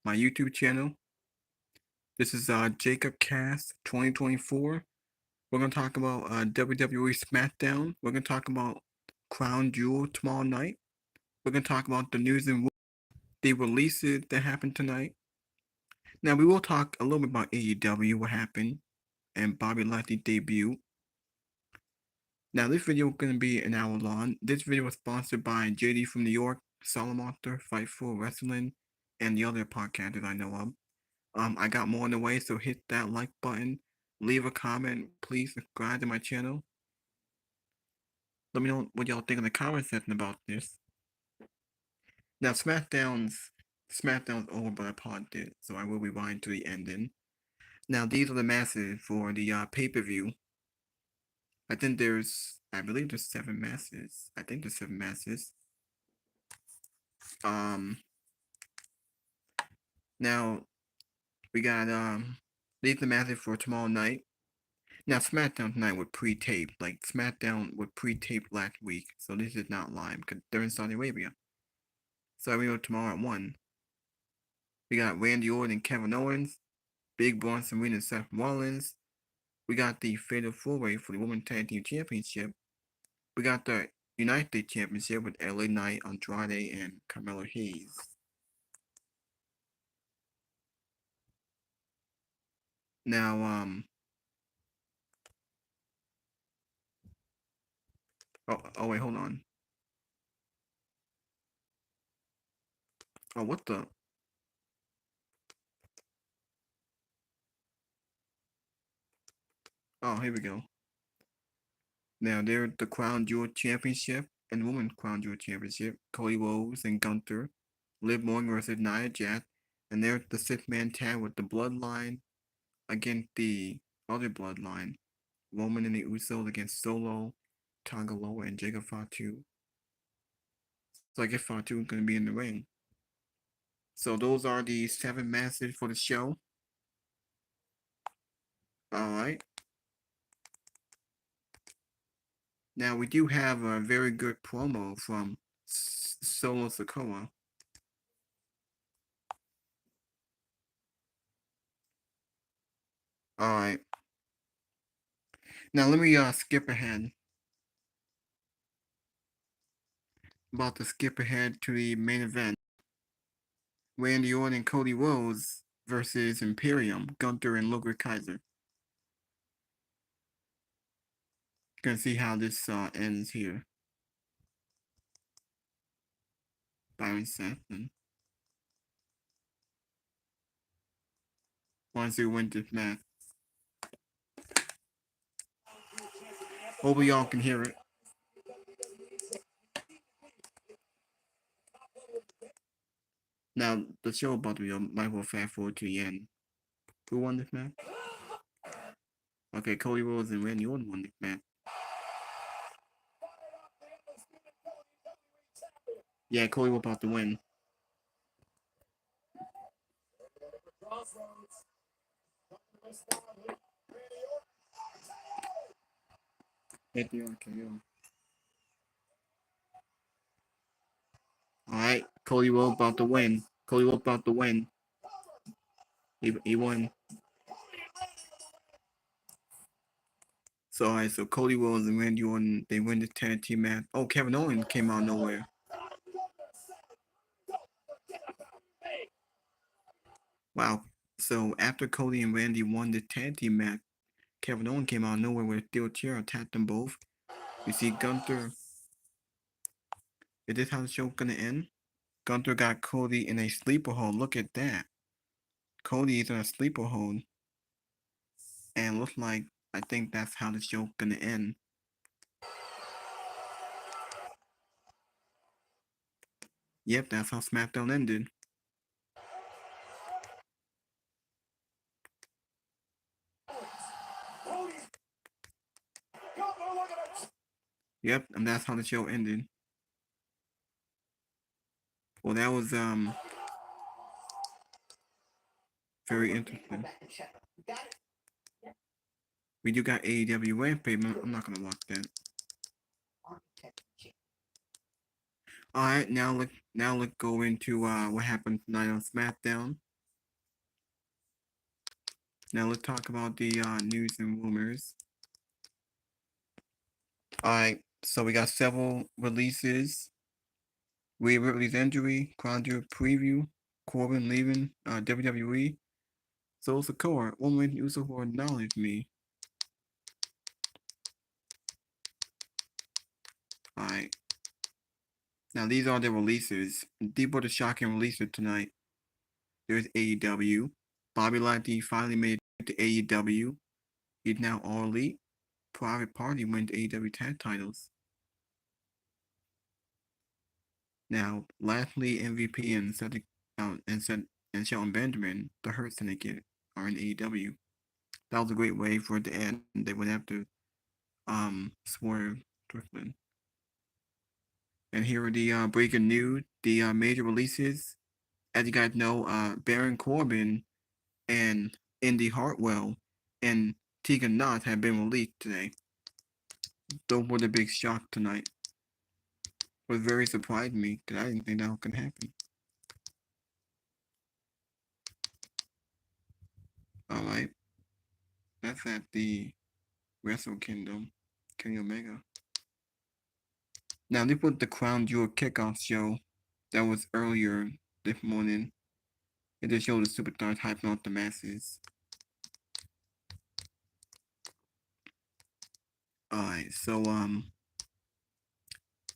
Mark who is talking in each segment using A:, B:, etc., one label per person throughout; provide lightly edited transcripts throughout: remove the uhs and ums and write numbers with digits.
A: my YouTube channel. This is Jacob Cast 2024. We're gonna talk about WWE SmackDown. We're gonna talk about Crown Jewel tomorrow night. We're gonna talk about the news and the releases that happened tonight. Now we will talk a little bit about AEW, what happened, and Bobby Lashley's debut. Now this video is gonna be an hour long. This video was sponsored by JD from New York, Salamander, Fightful Wrestling, and the other podcast that I know of. I got more on the way, so hit that like button, leave a comment, please subscribe to my channel. Let me know what y'all think in the comment section about this. Now SmackDown's over, but I paused it, so I will rewind to the ending. Now these are the matches for the pay-per-view. I believe there's 7 matches. I think there's 7 matches. Now we got these are the matches for tomorrow night. Now SmackDown tonight was pre-taped. Like SmackDown was pre-taped last week, so this is not live because they're in Saudi Arabia. So we go tomorrow at 1. We got Randy Orton and Kevin Owens, Big Bronson Reed and Seth Rollins. We got the Fatal 4-Way for the Women's Tag Team Championship. We got the United States Championship with LA Knight, Andrade, and Carmelo Hayes. Now, oh wait, hold on. Oh, what the? Oh, here we go. Now, there's the Crown Jewel Championship and Women's Crown Jewel Championship. Cody Rhodes and Gunther. Liv Morgan versus Nia Jax. And there's the 6-man tag with the Bloodline against the other Bloodline. Roman and the Usos against Solo, Tagaloa, and Jacob Fatu. So I guess Fatu is going to be in the ring. So those are the 7 matches for the show. Alright. Now we do have a very good promo from Solo Sikoa. Alright. Now let me skip ahead. About to skip ahead to the main event. Randy Orton and Cody Rhodes versus Imperium, Gunther and Luger Kaiser. Gonna see how this ends here. Byron Saxton. Once they win this match. Hope y'all can hear it. Now, the show about to be might well fast forward to the end. Who won this match? Okay, Cody Rhodes and Randy Orton won this match. Yeah, Cody was about to win. Hit the RKO. Alright, Cody Rhodes about to win. Cody Rhodes about to win. He won. So alright, so Cody Rhodes and Randy Orton, they win the tag team match. Oh, Kevin Owens came out of nowhere. Wow. So after Cody and Randy won the tag team match, Kevin Owens came out of nowhere with a steel chair, attacked them both. You see Gunther. Is this how the show's gonna end? Gunther got Cody in a sleeper hold. Look at that. Cody is in a sleeper hold. And looks like, I think that's how the show's gonna end. Yep, that's how SmackDown ended. Yep, and that's how the show ended. Well, that was very interesting. We do got AEW Rampage. I'm not gonna watch that. All right, now let's go into what happened tonight on SmackDown. Now let's talk about the news and rumors. Alright, so we got several releases. Rhea Ripley's injury, Crown Jewel preview, Corbin leaving WWE. So Sakura, woman user who acknowledged me. Alright, now these are the releases. Deep were the shocking releases tonight. There's AEW. Bobby Lashley finally made it to AEW. He's now All Elite. Private Party wins AEW tag titles. Now, Lashley, MVP, and Cedric, and Shelton Benjamin, the Hurt Syndicate, are in AEW. That was a great way for it to end. They went after Swerve Strickland. And here are the breaking news, the major releases. As you guys know, Baron Corbin and Indy Hartwell and Tegan Knox have been released today. Those were the big shock tonight. It was very surprising me because I didn't think that could happen. Alright. That's at the Wrestle Kingdom, Kenny Omega. Now this was the Crown Jewel kickoff show that was earlier this morning. It just showed the superstars hyping up the masses. Alright, so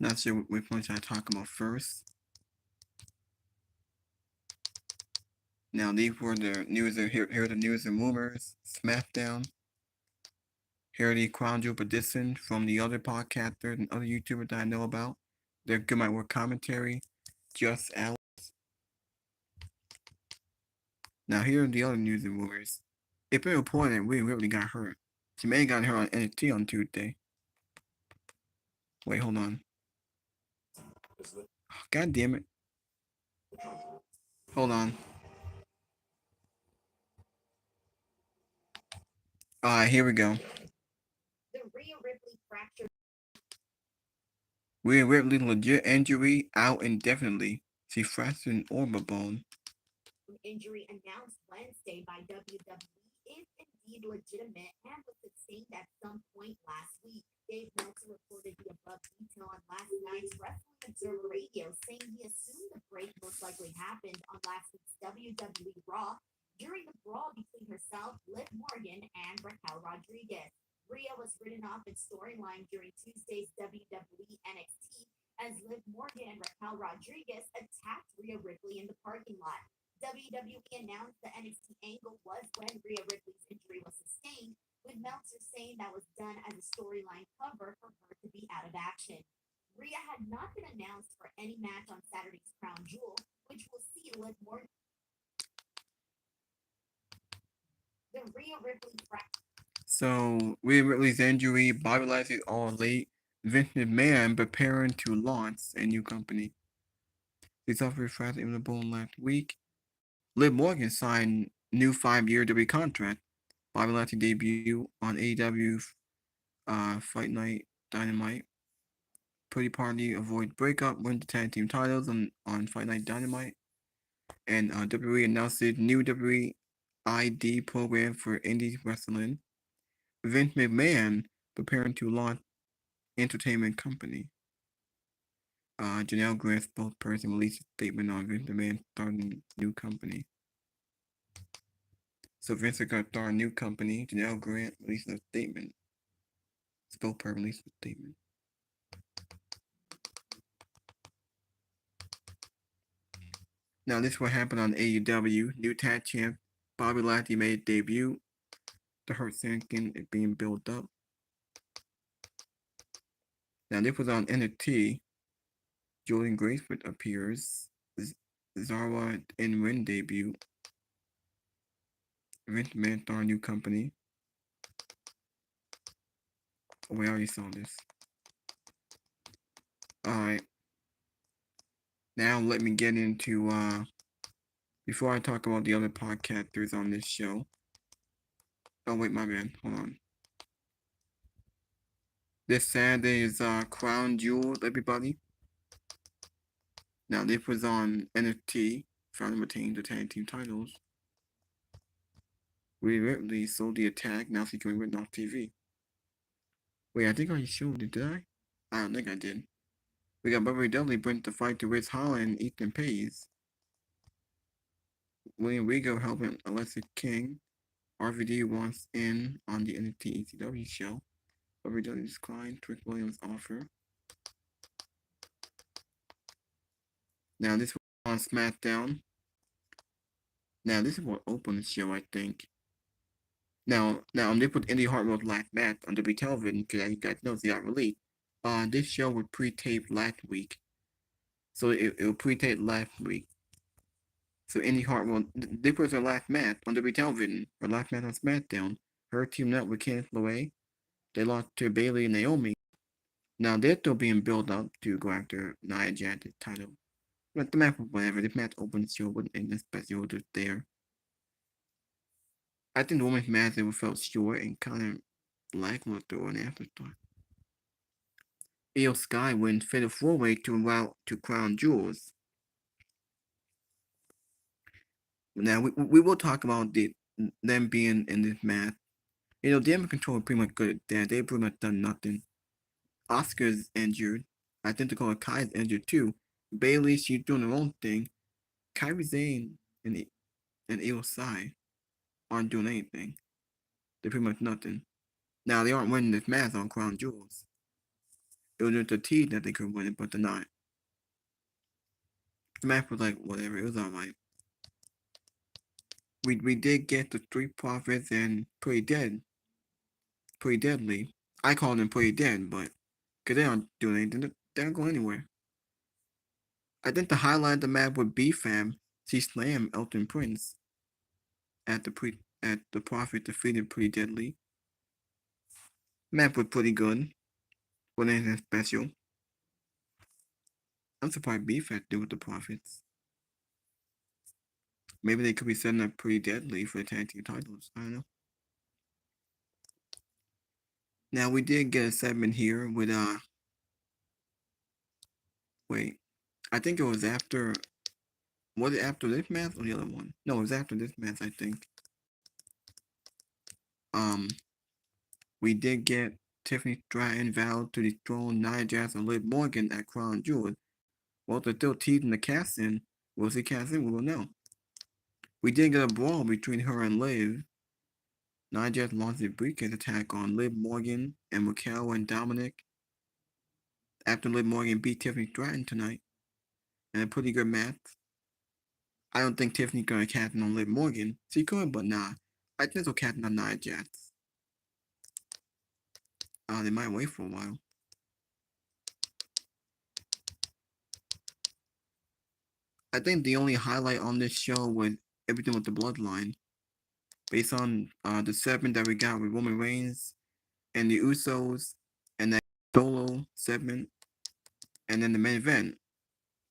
A: not sure which one should I talk about first. Now these were the news. Here are the news and rumors. SmackDown. Here are the Crown Jewel edition from the other podcasters and other YouTubers that I know about. They're good my work commentary. Just Alex. Now here are the other news and rumors. It's been reported that Rhea Ripley got hurt. She may have gotten hurt on NXT on Tuesday. Wait, hold on. God damn it. Hold on. Alright, here we go. The Rhea Ripley legit injury out indefinitely. She fractured an orbital bone. Injury announced Wednesday by WWE is indeed legitimate and was sustained at some point last week. Dave Meltzer reported the above detail on last night's Wrestling Observer Radio, saying he assumed the break most likely happened on last week's WWE Raw during the brawl between herself, Liv Morgan, and Raquel Rodriguez. Rhea was written off in storyline during Tuesday's WWE NXT as Liv Morgan and Raquel Rodriguez attacked Rhea Ripley in the parking lot. WWE announced the NXT angle was when Rhea Ripley's injury was sustained, with Meltzer saying that was done as a storyline cover for her to be out of action. Rhea had not been announced for any match on Saturday's Crown Jewel, which will see Liv Morgan. The Rhea Ripley So, Rhea Ripley's injury, Bobby Lashley All Elite, Vince McMahon preparing to launch a new company. He suffered a fracture in the bone last week. Liv Morgan signed new 5-year WWE contract. Bobby Lashley debut on AEW Fight Night Dynamite. Pretty Party avoid breakup, win the tag team titles on Fight Night Dynamite. And WWE announced its new WWE ID program for indie wrestling. Vince McMahon preparing to launch entertainment company. Janelle Grant's spokesperson released a statement on Vince McMahon starting a new company. So Vince is going to start a new company. Janelle Grant released a statement. Spokesperson released a statement. Now this is what happened on AEW. New tag champ Bobby Lashley made a debut. The Hurt Syndicate is being built up. Now this was on NXT. Jordan Graceford appears. Zara and Ren debut. Vince McMahon start a new company. Oh, we already saw this. Alright. Now let me get into before I talk about the other podcasters on this show. Oh wait, my bad. Hold on. This Saturday is Crown Jewel, everybody. Now this was on NXT, trying to retain the tag team titles. Rhea Ripley sold the attack, now she can be written off TV. Wait, I think I showed it, did I? I don't think I did. We got Bobby Dudley bring the fight to Ritz Holland and Ethan Page. William Regal helping Alexa King. RVD wants in on the NXT ECW show. Bobby Dudley declined Trick Williams' offer. Now this was on SmackDown. Now this is what opened the show, I think. Now they put Indy Hartwell's last match on WWE television because you guys know they got released. This show was pre-taped last week, so it was pre-taped last week. So Indy Hartwell, they put her last match on WWE television, her last match on SmackDown. Her teaming up with Candice LeRae. They lost to Bayley and Naomi. Now they're still being built up to go after Nia Jax's title. But the match was whatever. This match opened the show with anything special just there. I think the women's match it felt short and kind of lackluster or an afterthought. Io Sky wins fatal four-way to route to Crown Jewels. Now we will talk about them being in this match. You know, Damage Control are pretty much good at that. They've pretty much done nothing. Oscar's injured. I think Dakota Kai's injured too. Bayley, she's doing her own thing. Kairi Sane and Io Sky aren't doing anything. They're pretty much nothing. Now they aren't winning this match on Crown Jewels. It was just a tease that they could win it, but they're not. The match was like whatever. It was alright. We did get the Street Profits and Pretty Deadly. I call them Pretty Dead, but because they aren't doing anything, they don't go anywhere. I think the highlight of the match would be Fam. She slammed Elton Prince at the Prophet defeated Pretty Deadly. Match was pretty good, but anything special. I'm surprised B-Fat did with the Prophets. Maybe they could be setting up Pretty Deadly for the tag team titles. I don't know. Now we did get a segment here with wait. I think it was after was it after this match or the other one? No, it was after this match, I think. We did get Tiffany Stratton vowed to dethrone Nia Jax and Liv Morgan at Crown Jewel. Well, they're still teasing the cast in. Will she cast in? We will know. We did get a brawl between her and Liv. Nia Jax launched a briefcase attack on Liv Morgan and Raquel and Dominic after Liv Morgan beat Tiffany Stratton tonight. And a pretty good match. I don't think Tiffany's gonna cast in on Liv Morgan. She could, but nah. I think she'll cast in on Nia Jax. They might wait for a while. I think the only highlight on this show was everything with the bloodline. Based on the segment that we got with Roman Reigns and the Usos and that solo segment. And then the main event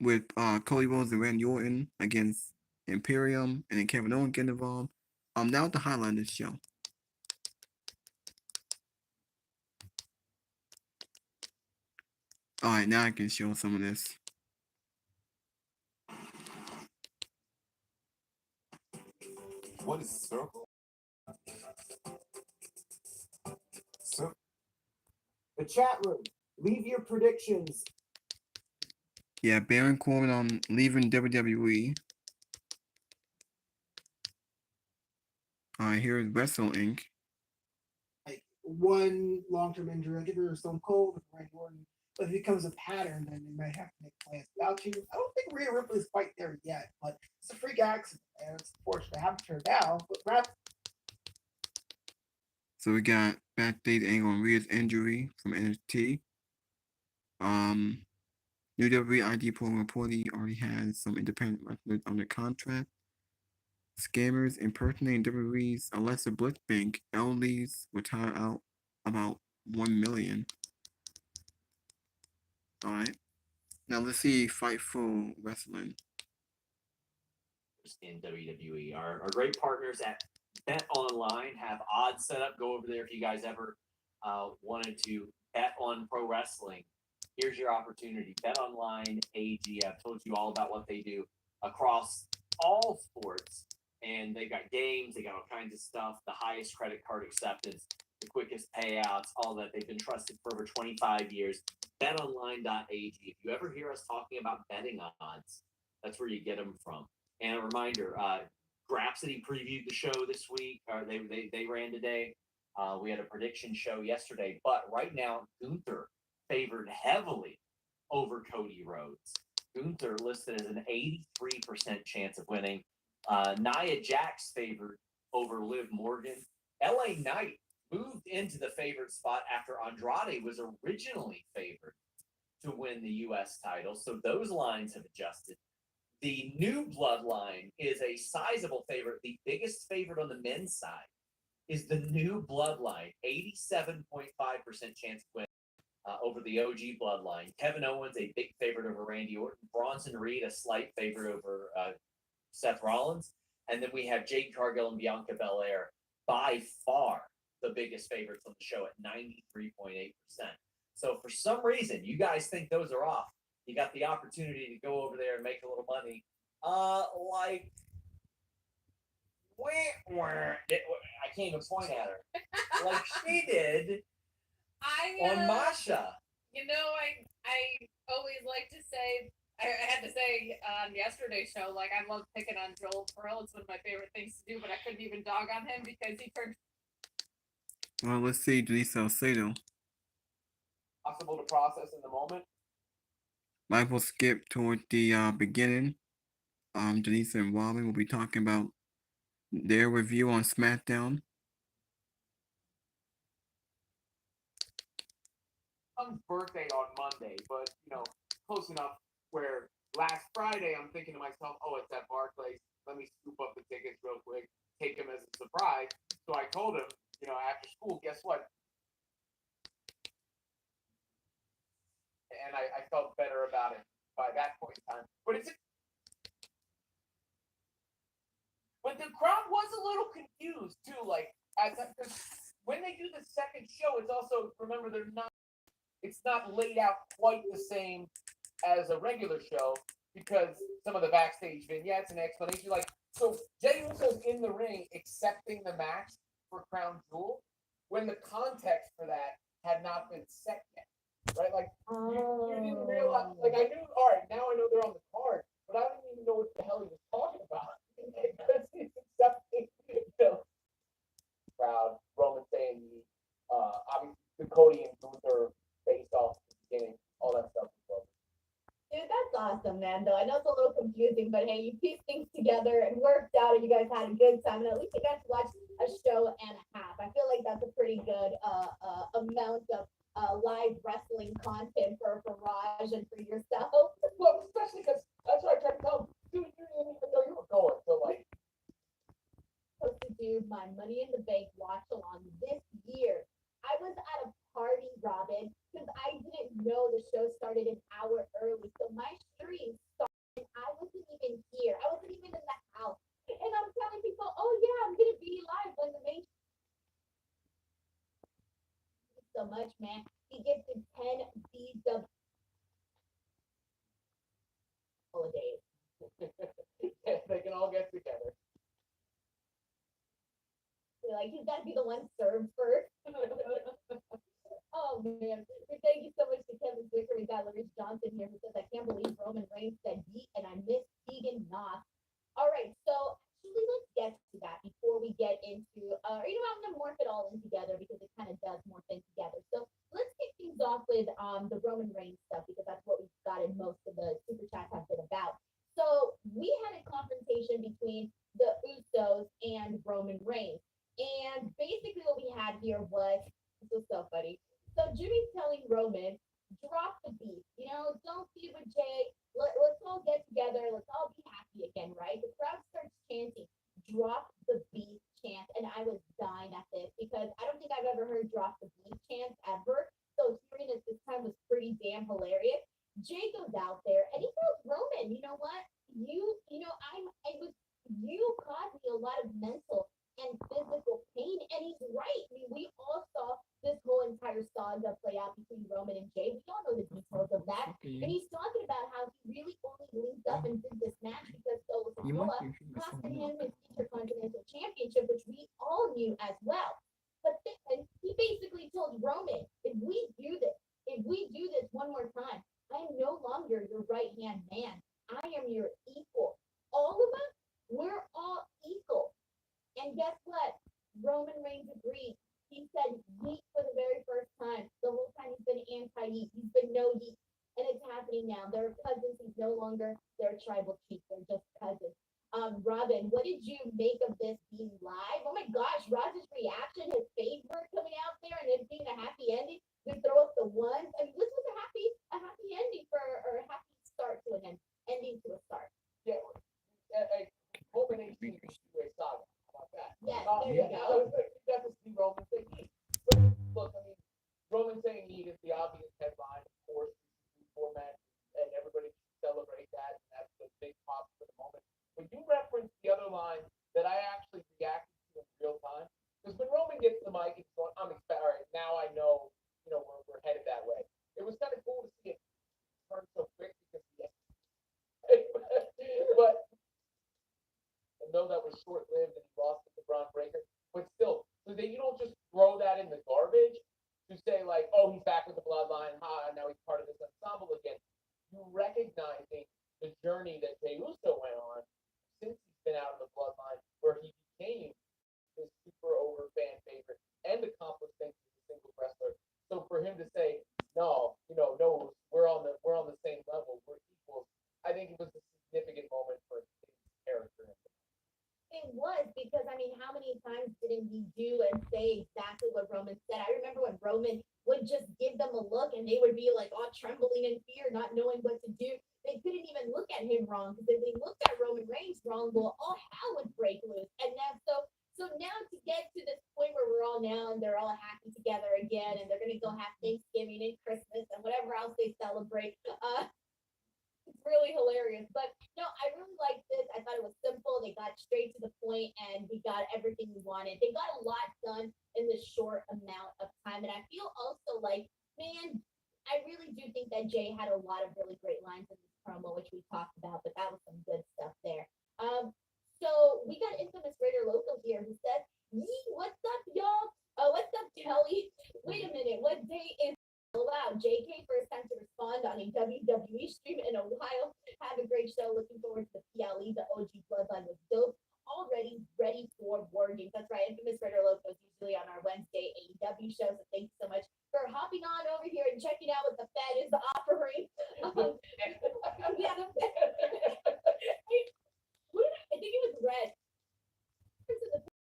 A: with Cody Rhodes and Randy Orton against Imperium and then Kevin Owens getting involved. That was the highlight of this show. Alright, now I can show some of this.
B: What is circle? So, the chat room. Leave your predictions.
A: Yeah, Baron Corbin on leaving WWE. Here's Wrestle Inc.
B: Like one long-term injury, like if you're Stone Cold with Randy Orton, but if it becomes a pattern, then they might have to make plans without you. I don't think Rhea Ripley's quite there yet, but it's a freak accident, and it's unfortunate to happen to her now. But
A: so we got backstage angle on Rhea's injury from NXT. New WWE ID program reportedly already has some independent wrestlers under contract. Scammers impersonating WWE's Alexa Bliss Bank. Ellies retire out about $1 million. Alright. Now let's see Fightful Wrestling.
C: In WWE. Our great partners at Bet Online have odds set up. Go over there if you guys ever wanted to bet on pro wrestling. Here's your opportunity. Bet Online AG. I've told you all about what they do across all sports. and they've got games, they got all kinds of stuff, the highest credit card acceptance, the quickest payouts, all that. They've been trusted for over 25 years. BetOnline.ag. If you ever hear us talking about betting odds, that's where you get them from. And a reminder, Grapsody previewed the show this week, or they ran today. We had a prediction show yesterday, but right now, Gunther favored heavily over Cody Rhodes. Gunther listed as an 83% chance of winning. Nia Jax favored over Liv Morgan. LA Knight moved into the favorite spot after Andrade was originally favored to win the U.S. title. So those lines have adjusted. The new bloodline is a sizable favorite. The biggest favorite on the men's side is the new bloodline, 87.5% chance to win over the OG bloodline. Kevin Owens, a big favorite over Randy Orton. Bronson Reed, a slight favorite over Seth Rollins. And then we have Jade Cargill and Bianca Belair, by far the biggest favorites on the show at 93.8%. So for some reason, you guys think those are off. You got the opportunity to go over there and make a little money. I can't even point at her. Like she did on Masha.
D: You know, I always like to say, I had to say on yesterday's show, like I love picking on Joel Pearl. It's one of my favorite things to do, but I couldn't even dog on him because he turned.
A: Well, let's see Denise Salcedo.
C: Possible to process in the moment.
A: Mike will skip toward the beginning. Denise and Robin will be talking about their review on SmackDown.
E: Birthday on Monday, but close enough where last Friday I'm thinking to myself, oh, it's at Barclays. Let me scoop up the tickets real quick, take him as a surprise. So I told him, after school, guess what? And I felt better about it by that point in time. But the crowd was a little confused too. Like because when they do the second show, it's also, remember, it's not laid out quite the same as a regular show because some of the backstage vignettes and explanations, like, so Jey Uso's in the ring accepting the match for Crown Jewel when the context for that had not been set yet, right? Like, you didn't realize, like, I knew, all right, now I know they're on the card, but I didn't even know what the hell he was talking about because he's accepting, crowd, Roman saying, obviously, the Cody and Gunther based off the beginning, all that stuff.
F: Dude, that's awesome, man. Though I know it's a little confusing, but hey, you pieced things together and worked out, and you guys had a good time. And at least you got to watch a show and a half. I feel like that's a pretty good amount of live wrestling content for Raj and for yourself.
E: Well, especially because that's what I tried to tell him. Dude, you didn't even know you were going. So like,
F: Supposed to do my Money in the Bank watch along this year. I was at a party, Robin, because I didn't know the show started an hour early. So my stream started, I wasn't even here. I wasn't even in the house. And I'm telling people, oh yeah, I'm gonna be live when the main so much, man. He gifted 10 BW holidays.
E: they can all get together.
F: Like he's gotta be the one served first. Oh man. Thank you so much to Kevin Zwicker. We got Larissa Johnson here who says, I can't believe Roman Reigns said beat and I miss Tegan Knox. All right, so actually let's get to that before we get into I'm gonna morph it all in together because it kind of does morph in together. So let's kick things off with the Roman Reigns stuff because that's what we've got in most of the super chats have been about. So we had a confrontation between the Usos and Roman Reigns. And basically what we had here was, this was so funny. So Jimmy's telling Roman, drop the beef, don't feud with Jay. Let's all get together. Let's all be happy again, right? The crowd starts chanting, drop the beef chant. And I was dying at this because I don't think I've ever heard drop the beef chant ever. So hearing it this time was pretty damn hilarious. Jay goes out there and he tells Roman, you know what? You caused me a lot of mental and physical pain, and he's right. I mean, we all saw this whole entire saga play out between Roman and Jay. We all know the details of that. And he's talking about how he really only linked up and did this match because Solo costing him his future Championship, which we all knew as well. But then he basically told Roman, if we do this one more time, I am no longer your right hand man. I am your equal. All of us, we're all equal. And guess what? Roman Reigns agreed. He said yeet for the very first time. The whole time he's been anti-yeet. He's been no yeet. And it's happening now. They're cousins. He's no longer their tribal chief. They're just cousins. Robin, what did you make of this being live? Oh my gosh, Roz's reaction, his face were coming out there, and it being a happy ending. To throw up the ones. I mean, this was a happy ending or a happy start to an ending to a start.
E: Yeah, a culmination of a two-way saga. How about that?
F: Yes, there
E: Yeah,
F: you
E: I
F: go.
E: was got to see Roman say yeet. Look, I mean, Roman saying yeet is the obvious headline, of course, format, and everybody should celebrate that. And that's the big pop for the moment. But you referenced the other line that I actually reacted to in real time. Because when Roman gets the mic, it's going, I'm excited. All right, now I know, we're headed that way. It was kind of cool to see it turn so quick because but I know that was short lived and he lost it to Braun Breaker. But still, so that you don't just throw that in the garbage to say like, oh, he's back with the bloodline, now he's part of this ensemble again. You recognizing the journey that Jey Uso went on since he's been out of the bloodline, where he became this super over fan favorite and accomplished things as a single wrestler. So for him to say, no, no, we're on the same level, we're equals. I think it was a significant moment for his character.
F: It was because I mean, how many times didn't he do and say exactly what Roman said? I remember when Roman would just give them a look and they would be like all trembling in fear, not knowing what to do. They couldn't even look at him wrong because if they looked at Roman Reigns wrong, well, all hell would break loose. And now, so now to get to this point where we're all now and they're all happy together again, and they're gonna go have Thanksgiving and Christmas and whatever else they celebrate. It's really hilarious. But no, I really liked this. I thought it was simple. They got straight to the point and we got everything we wanted. They got a lot done in this short amount of time. And I feel also like, man, I really do think that Jay had a lot of really great lines in this promo, which we talked about, but that was some good stuff there. So we got infamous Raider Loco here who said, "Yee, what's up, y'all? What's up, Kelly? Wait a minute, what day is wow, JK first time to respond on a WWE stream in Ohio. Have a great show. Looking forward to the PLE. The OG Bloodline was dope. Already ready for War Games. That's right. Infamous Raider Loco is usually on our Wednesday AEW show. So thanks so much for hopping on over here and checking out what the Fed is offering. Yeah, I think it was red.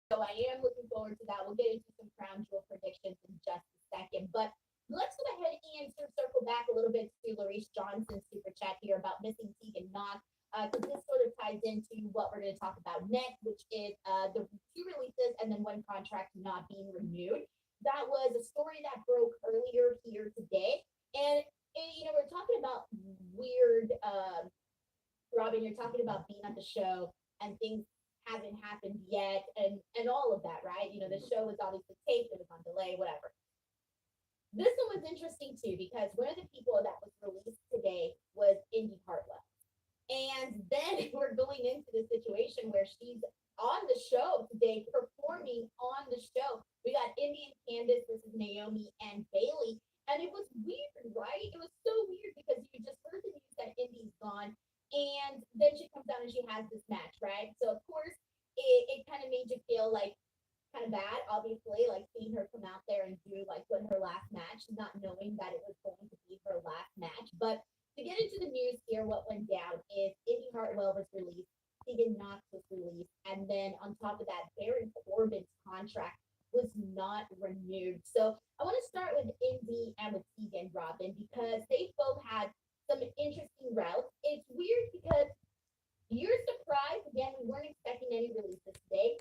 F: So I am looking forward to that. We'll get into some crown jewel predictions in just a second. But let's go ahead and circle back a little bit to Larice Johnson's super chat here about missing Tegan Knox, because this sort of ties into what we're going to talk about next, which is the two releases and then one contract not being renewed. That was a story that broke earlier here today. And we're talking about weird, Robin, you're talking about being at the show and things haven't happened yet and all of that, right? The show was obviously taped, it was on delay, whatever. This one was interesting too, because one of the people that was released today was Indy Hartwell. And then we're going into the situation where she's on the show today, performing on the show. We got Indy and Candice versus Naomi and Bailey. And it was weird, right? It was so weird because you just heard the news that Indy's gone. And then she comes out and she has this match, right? So of course, it kind of made you feel like kind of bad, obviously, like seeing her come out there and do like what her last match, not knowing that it was going to be her last match. But to get into the news here, what went down is Indy Hartwell was released, Tegan Knox was released, and then on top of that, Baron Corbin's contract was not renewed. So I want to start with Indy and with Tegan, Robin, because they both had some interesting routes. It's weird because you're surprised. Again, we weren't expecting any releases today.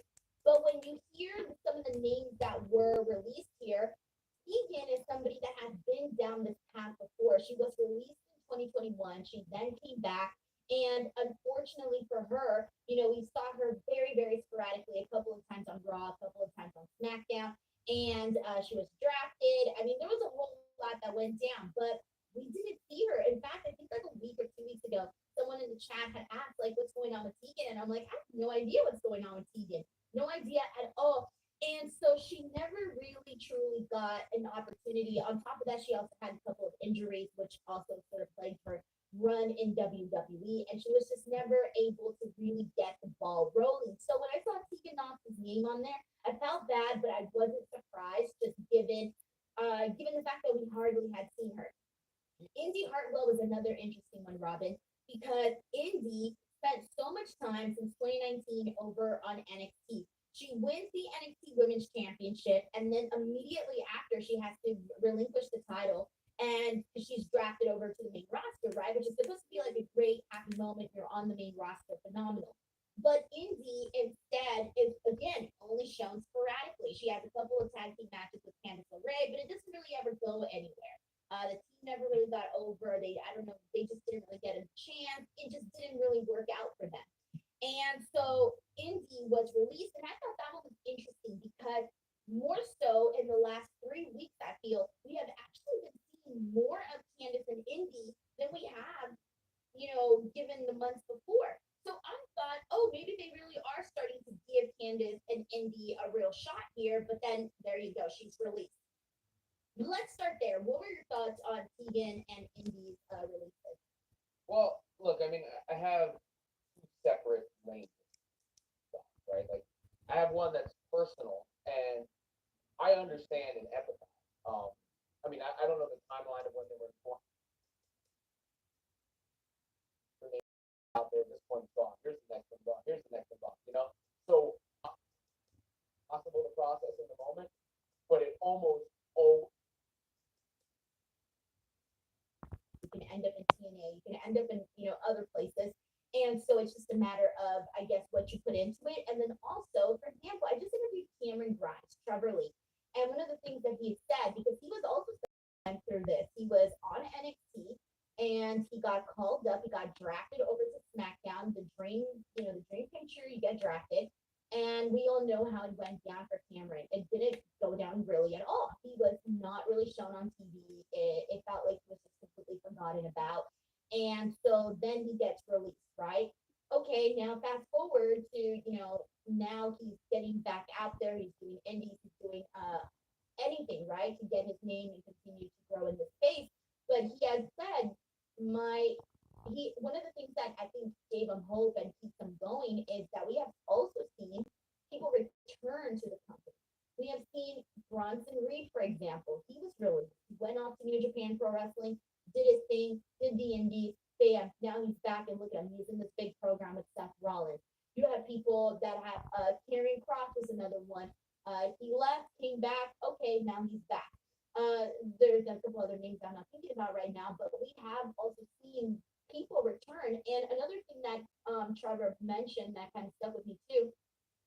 F: But when you hear some of the names that were released here, Tegan is somebody that has been down this path before. She was released in 2021. She then came back. And unfortunately for her, we saw her very, very sporadically, a couple of times on Raw, a couple of times on SmackDown. And she was drafted. I mean, there was a whole lot that went down, but we didn't see her. In fact, I think like a week or 2 weeks ago, someone in the chat had asked, like, what's going on with Tegan? And I'm like, I have no idea what's going on with Tegan. No idea at all. And so she never really truly got an opportunity. On top of that, she also had a couple of injuries, which also sort of plagued her run in WWE, and she was just never able to really get the ball rolling. So when I saw Tegan Knox's name on there, I felt bad, but I wasn't surprised, just given the fact that we hardly had seen her. Indy Hartwell was another interesting one, Robin, because Indy spent so much time since 2019 over on NXT. She wins the NXT Women's Championship, and then immediately after, she has to relinquish the title, and she's drafted over to the main roster, right? Which is supposed to be like a great happy moment. You're on the main roster, phenomenal. But Indy instead is again only shown sporadically. She has a couple of tag team matches with Candice LeRae, but it doesn't really ever go anywhere. The team never really got over. I don't know, they just didn't really get a chance. It just didn't really work out for them. And so Indy was released, and I thought that one was interesting because more so in the last 3 weeks, I feel we have actually been seeing more of Candice and Indy than we have, given the months before. So I thought, oh, maybe they really are starting to give Candice and Indy a real shot here. But then there you go, she's released. Let's start there. What were your thoughts on Tegan and Indy's releases?
E: Well, look, I mean, I have two separate lanes, right? Like, I have one that's personal, and I understand an epitaph. I mean, I don't know the timeline of when they were born. Out there, this one's gone. Here's the next one gone. Here's the next one gone. So possible to process in the moment, but it almost oh
F: You can end up in TNA, you can end up in, other places. And so it's just a matter of, I guess, what you put into it. And then also, for example, I just interviewed Cameron Grimes, Trevor Lee. And one of the things that he said, because he was also through this, he was on NXT and he got called up, he got drafted over to SmackDown, the dream picture, you get drafted. And we all know how it went down for Cameron. It didn't go down really at all. He was not really shown on TV. It felt like he was just completely forgotten about. And so then he gets released, right? Okay, now fast forward to, now he's getting back out there. He's doing indies, he's doing anything, right, to get his name and continue to grow in the space. But he has said, one of the things that I think gave him hope and keeps him going is that we have also seen people return to the company. We have seen Bronson Reed, for example. He was really went off to New Japan Pro Wrestling, did his thing, did the indies, bam. Now he's back and look at him. He's in this big program with Seth Rollins. You have people that have Karrion Kross was another one. He left, came back. Okay, now he's back. There's a couple other names I'm not thinking about right now, but we have also seen people return. And another thing that Trevor mentioned that kind of stuck with me too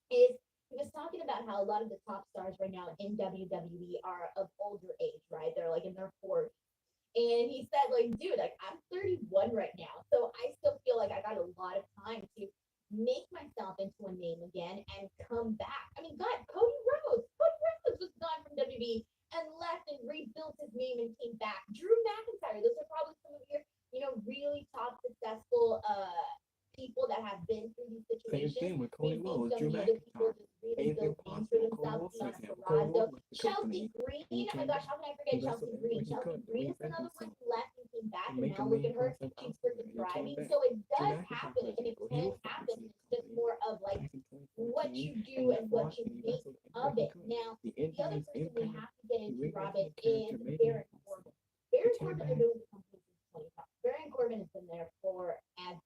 F: is he was talking about how a lot of the top stars right now in WWE are of older age, right? They're like in their 40s. And he said, like, dude, like I'm 31 right now. So I still feel like I got a lot of time to make myself into a name again and come back. I mean, God, Cody Rhodes. Cody Rhodes was gone from WWE and left and rebuilt his name and came back. Drew McIntyre. Those are probably some of your, really top successful people that have been through these
A: Same
F: situations.
A: thing with Cody
F: We've
A: Rhodes,
F: seen so
A: Drew
F: many other people
A: McIntyre.
F: just really
A: Anything
F: build names for
A: possible, Cody
F: themselves.
A: Rhodes, for
F: Deonna
A: example, Cody
F: Purrazzo,
A: Rhodes left the
F: Chelsea
A: company.
F: Green.
A: He
F: Oh my
A: came
F: gosh,
A: back.
F: how can I
A: He
F: forget
A: wrestled
F: Chelsea
A: everywhere
F: Green?
A: he
F: Chelsea
A: could to
F: Green is
A: reinvent
F: another one
A: himself
F: who left and came back,
A: and
F: and
A: make a
F: now look
A: name
F: at
A: for
F: her.
A: himself
F: She's
A: elsewhere.
F: freaking
A: And he came
F: thriving.
A: back.
F: So it
A: Drew
F: does
A: McIntyre,
F: happen,
A: for
F: and it
A: example, he
F: can
A: was
F: happen.
A: promised in the
F: It's just
A: company
F: more of like
A: back in
F: what
A: 2014
F: you do
A: and
F: and
A: left
F: what
A: Rock
F: you
A: and he
F: make
A: wrestled
F: of
A: everywhere he
F: it.
A: could.
F: Now,
A: The
F: the other
A: Indies
F: person we
A: Impact,
F: have to get
A: he
F: into,
A: reinvented
F: Robin,
A: the character,
F: is
A: made him
F: Baron Corbin.
A: impossible. He
F: Baron
A: came
F: Corbin has
A: back.
F: been with the company since 2012. Baron Corbin has been there forever.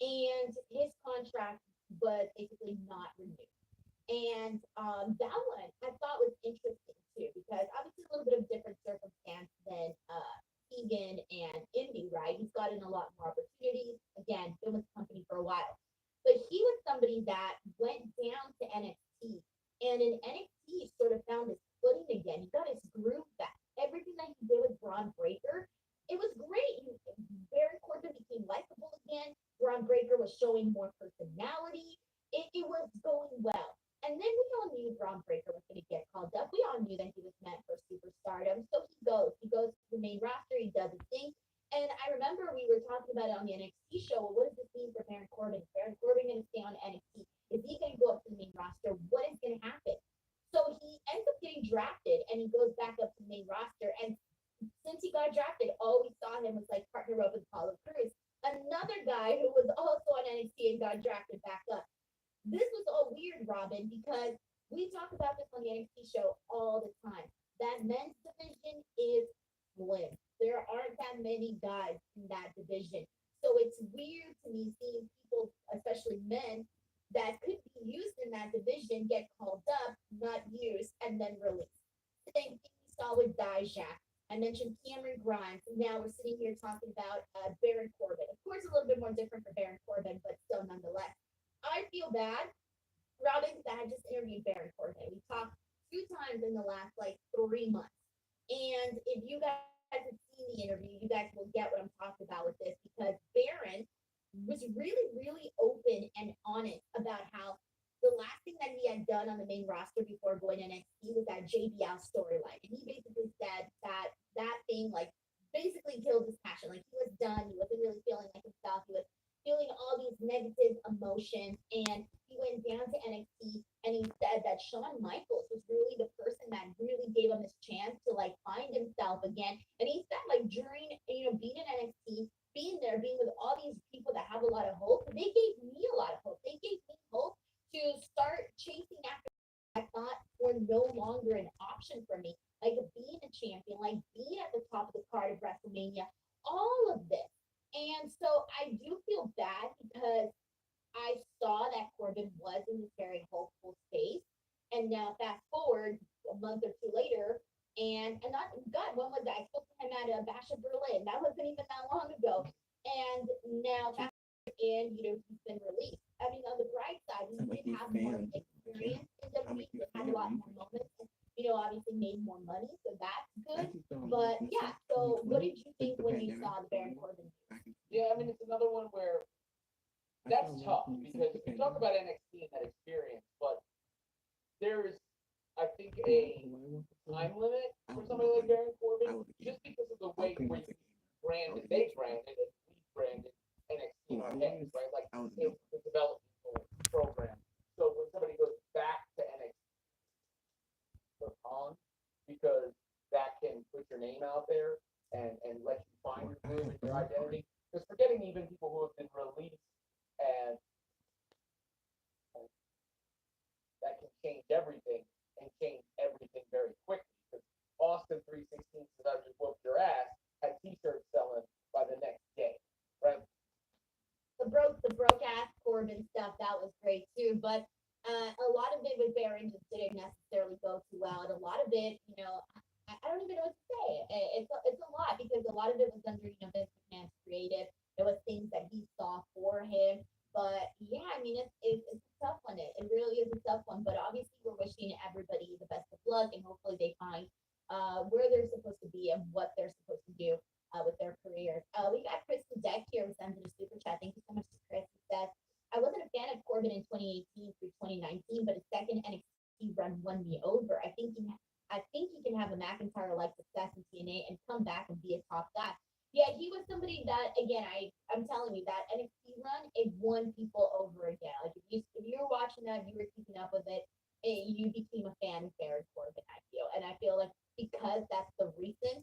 F: And his contract was basically not renewed. And that one I thought was interesting too, because obviously a little bit of different circumstance than Tegan and Indy, right? He's gotten a lot more opportunities. Again, been with the company for a while. But he was somebody that went down to NXT, and in NXT sort of found his footing again. He got his groove back. Everything that he did with Braun Breaker, it was great. Baron Corbin became likable again. Braun Breaker was showing more personality. It was going well. And then we all knew Braun Breaker was going to get called up. We all knew that he was meant for superstardom. So he goes. He goes to the main roster. He does his thing. And I remember we were talking about it on the NXT show. Well, what does this mean for Baron Corbin? Is Baron Corbin going to stay on NXT? Is he going to go up to the main roster? What and he goes back up to the main roster. And since he got drafted, all we saw him was like partner up with Apollo Crews, another guy who was also on NXT and got drafted back up. This was all weird, Robin, because we talk about this on the NXT show all the time. That men's division is slim. There aren't that many guys in that division. So it's weird to me seeing people, especially men, that could be used in that division get called up, not used, and then released. Same thing we saw with Dijak. I mentioned Cameron Grimes. Now we're sitting here talking about Baron Corbin. Of course, a little bit more different for Baron Corbin, but still nonetheless. I feel bad, Robin, because I just interviewed Baron Corbin. We talked 2 times in the last like 3 months. And if you guys have seen the interview, you guys will get what I'm talking about with this because Baron was really, really open and honest about how the last thing that he had done on the main roster before going to NXT was that JBL storyline. And he basically said that that thing like basically killed his passion. Like he was done. He wasn't really feeling like himself. He was feeling all these negative emotions. And he went down to NXT and he said that Shawn Michaels was really the person that really gave him this chance to like find himself again. And he said like during, being in NXT, being there, being with all these people that have a lot of hope, they gave me a lot of hope. They gave me hope to start chasing after I thought were no longer an option for me, like being a champion, like being at the top of the card of WrestleMania, all of this. And so I do feel bad because I saw that Corbin was in this very hopeful space. And now fast forward a month or two later, and not God, when was that? I spoke to him at Bash of Berlin. That wasn't even that long ago. And now fast and he's been released. I mean, on the bright side, he did have more experience in WWE. He had a lot more moments, and obviously made more money, so that's good. But yeah, so what did you think when you saw the Baron Corbin?
E: Yeah, I mean, it's another one where that's tough because you talk about NXT and that experience, but there's, I think, a time limit for somebody like Baron Corbin just because of the way where you branded, they branded it, we branded NXT UK, right? Like it's the development program. So when somebody goes back to NXT, they're on because that can put your name out there and let you find your groove and your identity. Because forgetting even people who have been released and that can change everything and change everything very quickly. Because Austin 316 says I just whooped your ass had t-shirts selling by the next day, right?
F: The broke ass Corbin stuff, that was great too. But a lot of it with Baron just didn't necessarily go too well. And a lot of it, I don't even know what to say. It's a lot because a lot of it was under, Vince McMahon's creative. It was things that he saw for him. But yeah, I mean, it's a tough one. It really is a tough one. But obviously, we're wishing everybody the best of luck, and hopefully they find where they're supposed to be and what they're supposed to do with their careers. We got Chris Deck here who sends in a super chat. Thank you so much to Chris. He says, I wasn't a fan of Corbin in 2018 through 2019, but his second NXT run won me over. I think he can have a McIntyre-like success in TNA and come back and be a top guy. Yeah, he was somebody that, again, I'm telling you, that NXT run, it won people over again. Like, if you were watching that, you were keeping up with it, you became a fan of Baron Corbin, I feel. And I feel like because that's the recent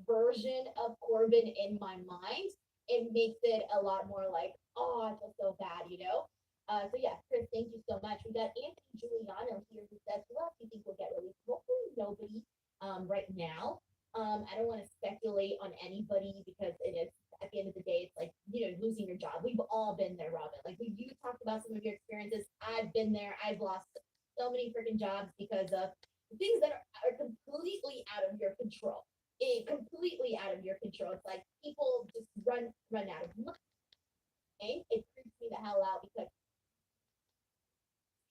F: version of Corbin in my mind, it makes it a lot more like, oh, I feel so bad, So yeah, Chris, thank you so much. We got Anthony Giuliano here who says, who else do you think will get released? Hopefully nobody right now. I don't want to speculate on anybody because it is at the end of the day, it's like, losing your job. We've all been there, Robin. Like you talked about some of your experiences. I've been there. I've lost so many freaking jobs because of things that are completely out of your control. Completely out of your control. It's like people just run out of money. Okay? It freaks me the hell out because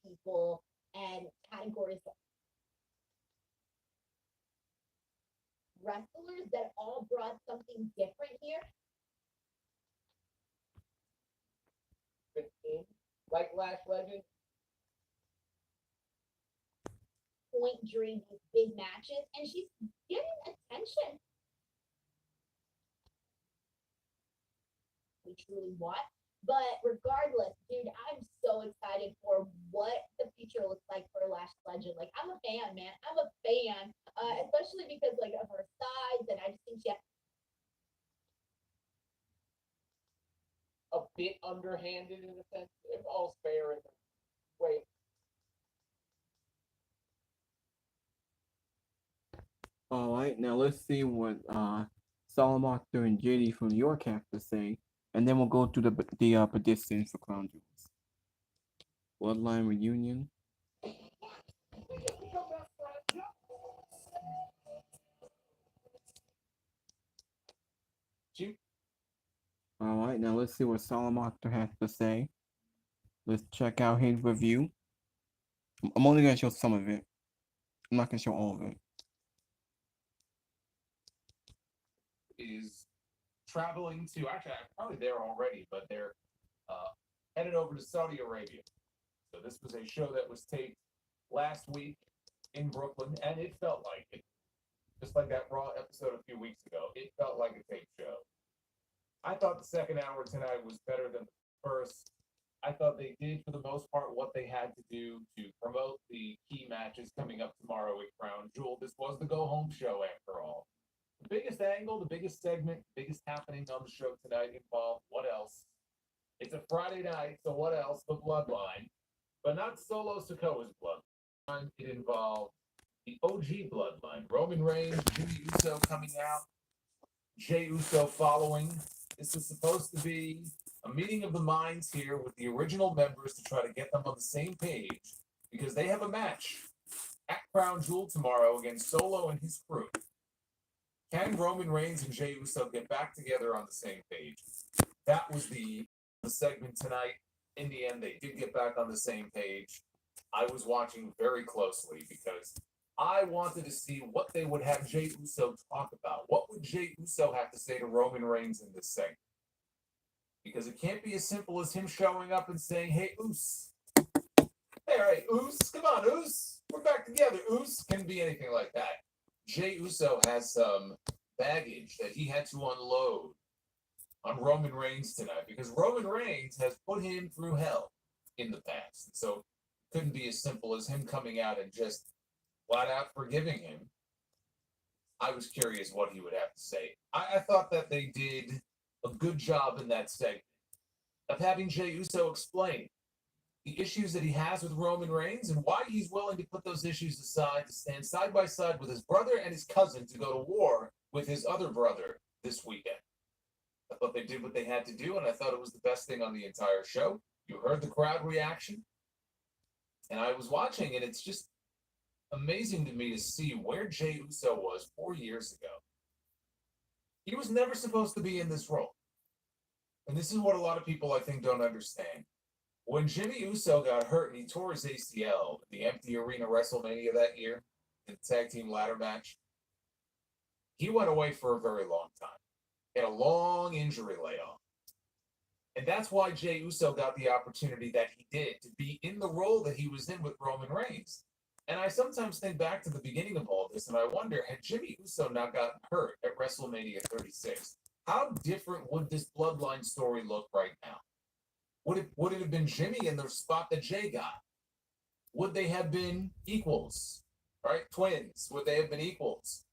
F: people and categories of wrestlers that all brought something different here.
E: Been in like Lash Legend.
F: Point during these big matches, and she's getting attention. We truly want, But regardless, dude, I'm so excited for what the future looks like for Lash Legend. Like, I'm a fan, man. I'm a fan, especially because like of her size, and I just think she has
E: A bit underhanded in a sense, if all's fair in the way.
A: All right, now let's see what Salamoster and JD from New York have to say, and then we'll go through the predictions for Crown Jewels. Bloodline reunion. All right, now let's see what Salamoster has to say. Let's check out his review. I'm only gonna show some of it. I'm not gonna show all of it.
G: Is traveling to, actually, I'm probably there already, but they're headed over to Saudi Arabia. So this was a show that was taped last week in Brooklyn, and it felt like it. Just like that Raw episode a few weeks ago, it felt like a taped show. I thought the second hour tonight was better than the first. I thought they did, for the most part, what they had to do to promote the key matches coming up tomorrow at Crown Jewel. This was the go-home show, after all. The biggest angle, the biggest segment, biggest happening on the show tonight involved what else? It's a Friday night, so what else? The Bloodline. But not Solo Sikoa's Bloodline. It involved the OG Bloodline. Roman Reigns, Jimmy Uso coming out, Jey Uso following. This is supposed to be a meeting of the minds here with the original members to try to get them on the same page, because they have a match at Crown Jewel tomorrow against Solo and his crew. Can Roman Reigns and Jey Uso get back together on the same page? That was the segment tonight. In the end, they did get back on the same page. I was watching very closely because I wanted to see what they would have Jey Uso talk about. What would Jey Uso have to say to Roman Reigns in this segment? Because it can't be as simple as him showing up and saying, "Hey, Uso. Hey, all right, Uso, come on, Uso. We're back together, Uso." Can be anything like that. Jey Uso has some baggage that he had to unload on Roman Reigns tonight, because Roman Reigns has put him through hell in the past. So it couldn't be as simple as him coming out and just flat out forgiving him. I was curious what he would have to say. I thought that they did a good job in that segment of having Jey Uso explain the issues that he has with Roman Reigns and why he's willing to put those issues aside to stand side by side with his brother and his cousin to go to war with his other brother this weekend. I thought they did what they had to do, and I thought it was the best thing on the entire show. You heard the crowd reaction, and I was watching, and it's just amazing to me to see where Jey Uso was 4 years ago. He was never supposed to be in this role. And this is what a lot of people, I think, don't understand. When Jimmy Uso got hurt and he tore his ACL in the empty arena WrestleMania that year, in the tag team ladder match, he went away for a very long time. He had a long injury layoff. And that's why Jey Uso got the opportunity that he did to be in the role that he was in with Roman Reigns. And I sometimes think back to the beginning of all this, and I wonder, had Jimmy Uso not gotten hurt at WrestleMania 36, how different would this Bloodline story look right now? Would it have been Jimmy in the spot that Jey got? Would they have been equals? Right? Twins. Would they have been equals?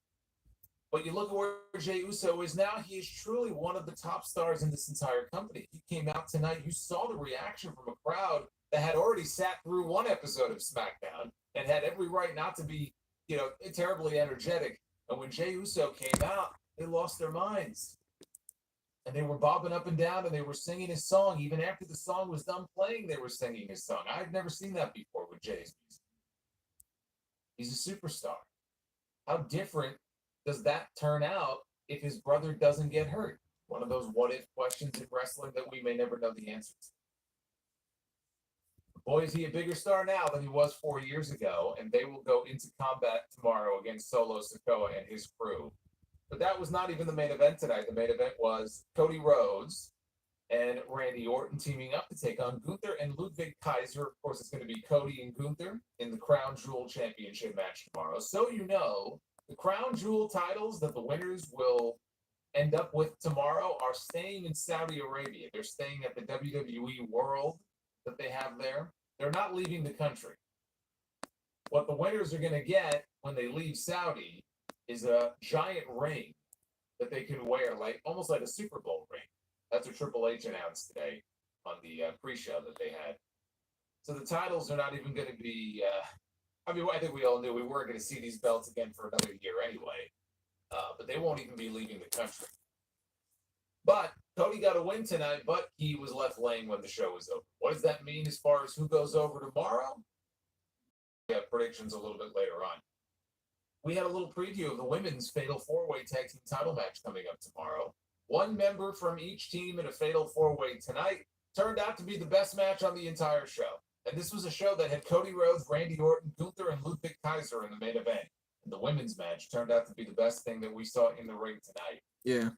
G: But you look at where Jey Uso is now, he is truly one of the top stars in this entire company. He came out tonight, you saw the reaction from a crowd that had already sat through one episode of SmackDown and had every right not to be, terribly energetic. And when Jey Uso came out, they lost their minds. And they were bobbing up and down, and they were singing his song. Even after the song was done playing, they were singing his song. I've never seen that before with Jey's music. He's a superstar. How different does that turn out if his brother doesn't get hurt? One of those what-if questions in wrestling that we may never know the answer to. Boy, is he a bigger star now than he was 4 years ago, and they will go into combat tomorrow against Solo Sikoa and his crew. But that was not even the main event tonight. The main event was Cody Rhodes and Randy Orton teaming up to take on Gunther and Ludwig Kaiser. Of course, it's going to be Cody and Gunther in the Crown Jewel Championship match tomorrow. So the Crown Jewel titles that the winners will end up with tomorrow are staying in Saudi Arabia. They're staying at the WWE World that they have there. They're not leaving the country. What the winners are going to get when they leave Saudi is a giant ring that they can wear, like almost like a Super Bowl ring. That's what Triple H announced today on the pre-show that they had. So the titles are not even going to be. I think we all knew we weren't going to see these belts again for another year anyway. But they won't even be leaving the country. But Cody got a win tonight, but he was left laying when the show was over. What does that mean as far as who goes over tomorrow? We have predictions a little bit later on. We had a little preview of the women's Fatal 4-Way Tag Team title match coming up tomorrow. One member from each team in a Fatal 4-Way tonight turned out to be the best match on the entire show. And this was a show that had Cody Rhodes, Randy Orton, Gunther, and Ludwig Kaiser in the main event. And the women's match turned out to be the best thing that we saw in the ring tonight.
A: Yeah.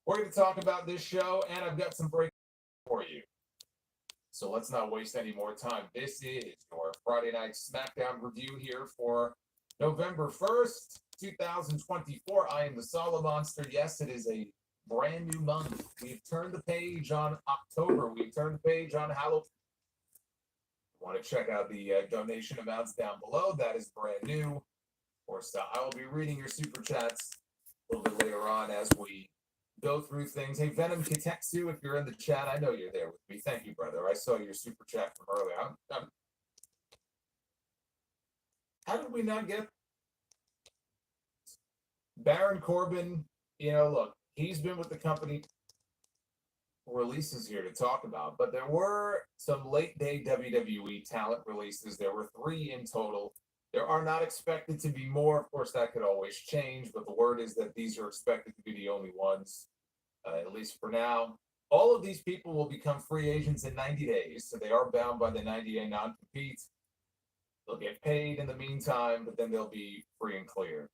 G: We're going to talk about this show, and I've got some breaking for you. So let's not waste any more time. This is your Friday Night SmackDown review here for November 1st, 2024. I am the Solid Monster. Yes, it is a brand new month. We've turned the page on October. We've turned the page on Halloween. Want to check out the donation amounts down below. That is brand new. Of course, I will be reading your super chats a little bit later on as we go through things. Hey, Venom Kitetsu, if you're in the chat, I know you're there with me. Thank you, brother. I saw your super chat from earlier. How did we not get Baron Corbin? You know, look, he's been with the company releases here to talk about, but there were some late day WWE talent releases. There were 3 in total. There are not expected to be more. Of course, that could always change, but the word is that these are expected to be the only ones, at least for now. All of these people will become free agents in 90 days, so they are bound by the 90-day non-compete. They'll get paid in the meantime, but then they'll be free and clear.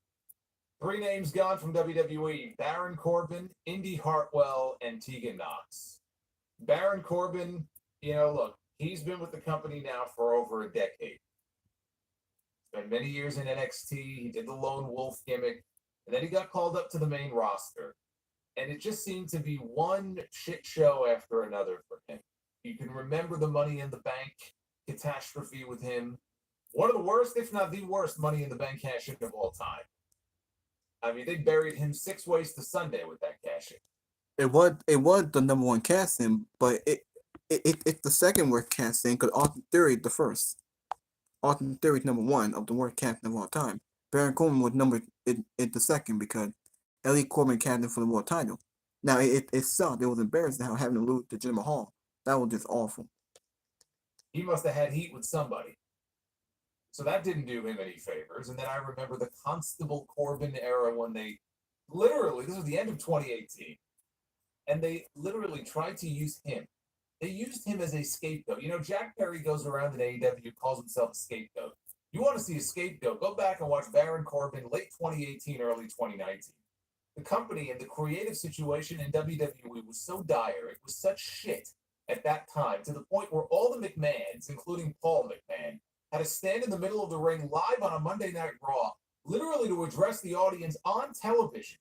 G: 3 names gone from WWE: Baron Corbin, Indy Hartwell, and Tegan Knox. Baron Corbin, you know, look, he's been with the company now for over a decade. Spent many years in NXT. He did the Lone Wolf gimmick, and then he got called up to the main roster. And it just seemed to be one shit show after another for him. You can remember the Money in the Bank catastrophe with him. One of the worst, if not the worst, Money in the Bank cash-in of all time. I mean, they buried him 6 ways to Sunday with that cash-in.
A: It was the number 1 casting, but it's the second worst casting because Austin Theory the first. Austin Theory number 1 of the worst casting of all time. Baron Corbin was the second because Ellie Corbin casting for the world title. Now it sucked. It was embarrassing how having to lose to Jinder Mahal. That was just awful.
G: He must have had heat with somebody. So that didn't do him any favors. And then I remember the Constable Corbin era when they literally, this was the end of 2018, and they literally tried to use him. They used him as a scapegoat. You know, Jack Perry goes around in AEW, calls himself a scapegoat. You want to see a scapegoat, go back and watch Baron Corbin late 2018, early 2019. The company and the creative situation in WWE was so dire. It was such shit at that time, to the point where all the McMahons, including Paul McMahon, had to stand in the middle of the ring live on a Monday Night Raw, literally to address the audience on television.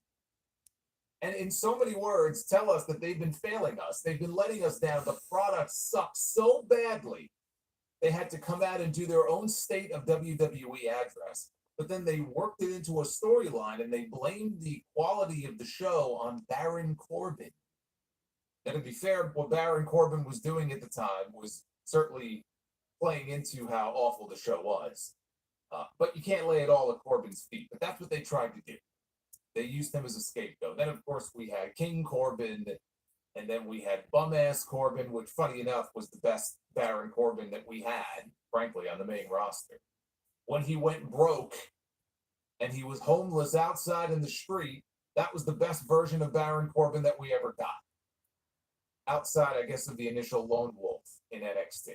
G: And in so many words, tell us that they've been failing us. They've been letting us down. The product sucks so badly. They had to come out and do their own state of WWE address. But then they worked it into a storyline and they blamed the quality of the show on Baron Corbin. And to be fair, what Baron Corbin was doing at the time was certainly playing into how awful the show was. But you can't lay it all at Corbin's feet. But that's what they tried to do. They used him as a scapegoat. Then, of course, we had King Corbin, and then we had Bum-Ass Corbin, which, funny enough, was the best Baron Corbin that we had, frankly, on the main roster. When he went broke and he was homeless outside in the street, that was the best version of Baron Corbin that we ever got. Outside, I guess, of the initial Lone Wolf in NXT.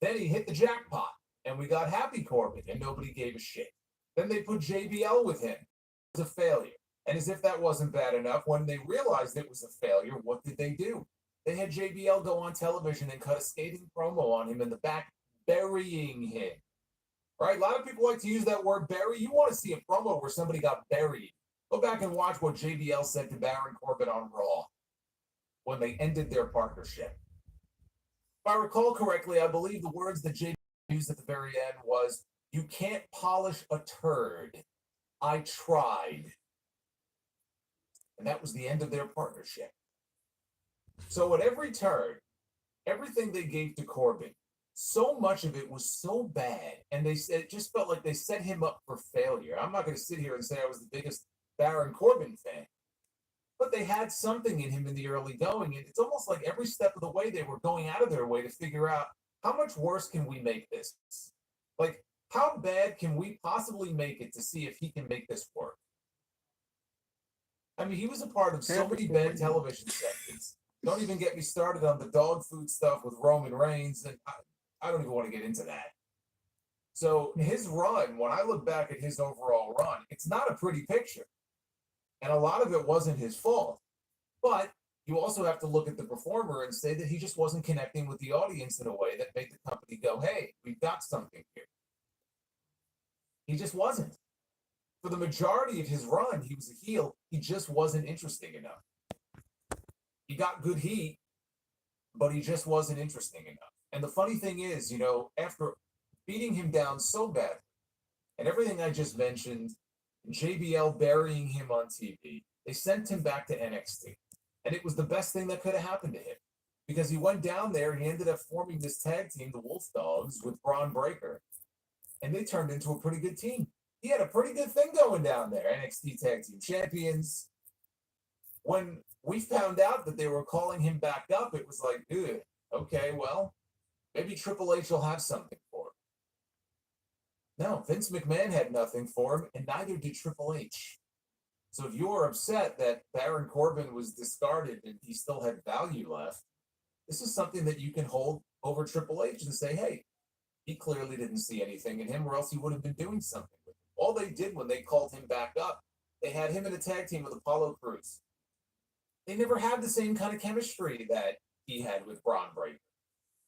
G: Then he hit the jackpot, and we got Happy Corbin, and nobody gave a shit. Then they put JBL with him. It was a failure. And as if that wasn't bad enough, when they realized it was a failure, what did they do? They had JBL go on television and cut a scathing promo on him in the back, burying him. Right? A lot of people like to use that word bury. You want to see a promo where somebody got buried. Go back and watch what JBL said to Baron Corbin on Raw when they ended their partnership. If I recall correctly, I believe the words that JBL used at the very end was, "You can't polish a turd. I tried." And that was the end of their partnership. So at every turn, everything they gave to Corbin, so much of it was so bad, and it just felt like they set him up for failure. I'm not going to sit here and say I was the biggest Baron Corbin fan, but they had something in him in the early going, and it's almost like every step of the way they were going out of their way to figure out how much worse can we make this? Like, how bad can we possibly make it to see if he can make this work? I mean, he was a part of so many bad television segments. Don't even get me started on the dog food stuff with Roman Reigns, and I don't even want to get into that. So his run, when I look back at his overall run, it's not a pretty picture. And a lot of it wasn't his fault. But you also have to look at the performer and say that he just wasn't connecting with the audience in a way that made the company go, hey, we've got something here. He just wasn't. For the majority of his run, he was a heel. He just wasn't interesting enough. He got good heat, but he just wasn't interesting enough. And the funny thing is, you know, after beating him down so bad, and everything I just mentioned, JBL burying him on TV, they sent him back to NXT. And it was the best thing that could have happened to him. Because he went down there, he ended up forming this tag team, the Wolf Dogs, with Braun Breaker. And they turned into a pretty good team. He had a pretty good thing going down there, NXT Tag Team Champions. When we found out that they were calling him back up, it was like, dude, okay, well, maybe Triple H will have something for him. No, Vince McMahon had nothing for him, and neither did Triple H. So if you're upset that Baron Corbin was discarded and he still had value left, this is something that you can hold over Triple H and say, hey, he clearly didn't see anything in him, or else he would have been doing something with him. All they did when they called him back up, they had him in a tag team with Apollo Crews. They never had the same kind of chemistry that he had with Braun Breaker.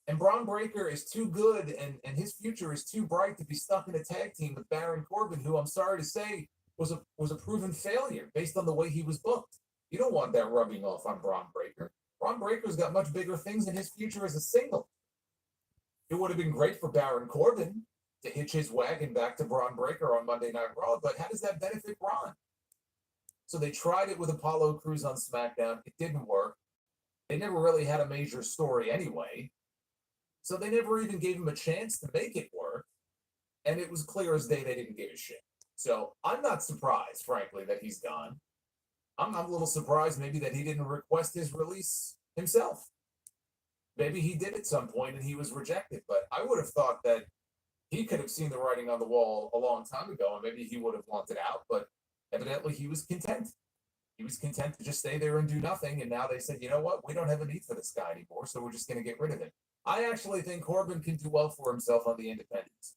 G: And Braun Breaker is too good, and his future is too bright to be stuck in a tag team with Baron Corbin, who I'm sorry to say was a proven failure based on the way he was booked. You don't want that rubbing off on Braun Breaker. Braun Breaker's got much bigger things in his future as a single. It would have been great for Baron Corbin to hitch his wagon back to Braun Breaker on Monday Night Raw, but how does that benefit Braun? So they tried it with Apollo Crews on SmackDown. It didn't work. They never really had a major story anyway. So they never even gave him a chance to make it work. And it was clear as day they didn't give a shit. So I'm not surprised, frankly, that he's gone. I'm a little surprised maybe that he didn't request his release himself. Maybe he did at some point and he was rejected. But I would have thought that he could have seen the writing on the wall a long time ago, and maybe he would have wanted out. But evidently he was content. He was content to just stay there and do nothing. And now they said, you know what? We don't have a need for this guy anymore, so we're just going to get rid of him. I actually think Corbin can do well for himself on the independents.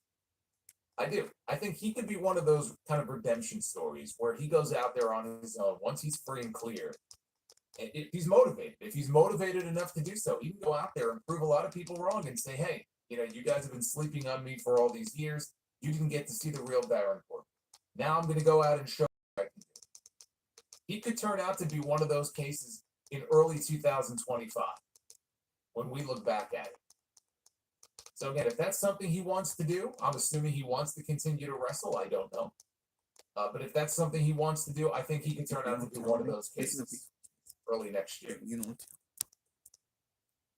G: I do. I think he could be one of those kind of redemption stories where he goes out there on his own once he's free and clear. And if he's motivated enough to do so, he can go out there and prove a lot of people wrong and say, hey, you know, you guys have been sleeping on me for all these years. You didn't get to see the real Baron Corbin. Now I'm going to go out and show what I can do. He could turn out to be one of those cases in early 2025 when we look back at it. So again, if that's something he wants to do, I'm assuming he wants to continue to wrestle. I don't know. But if that's something he wants to do, I think he could turn out to be one of those cases early next year.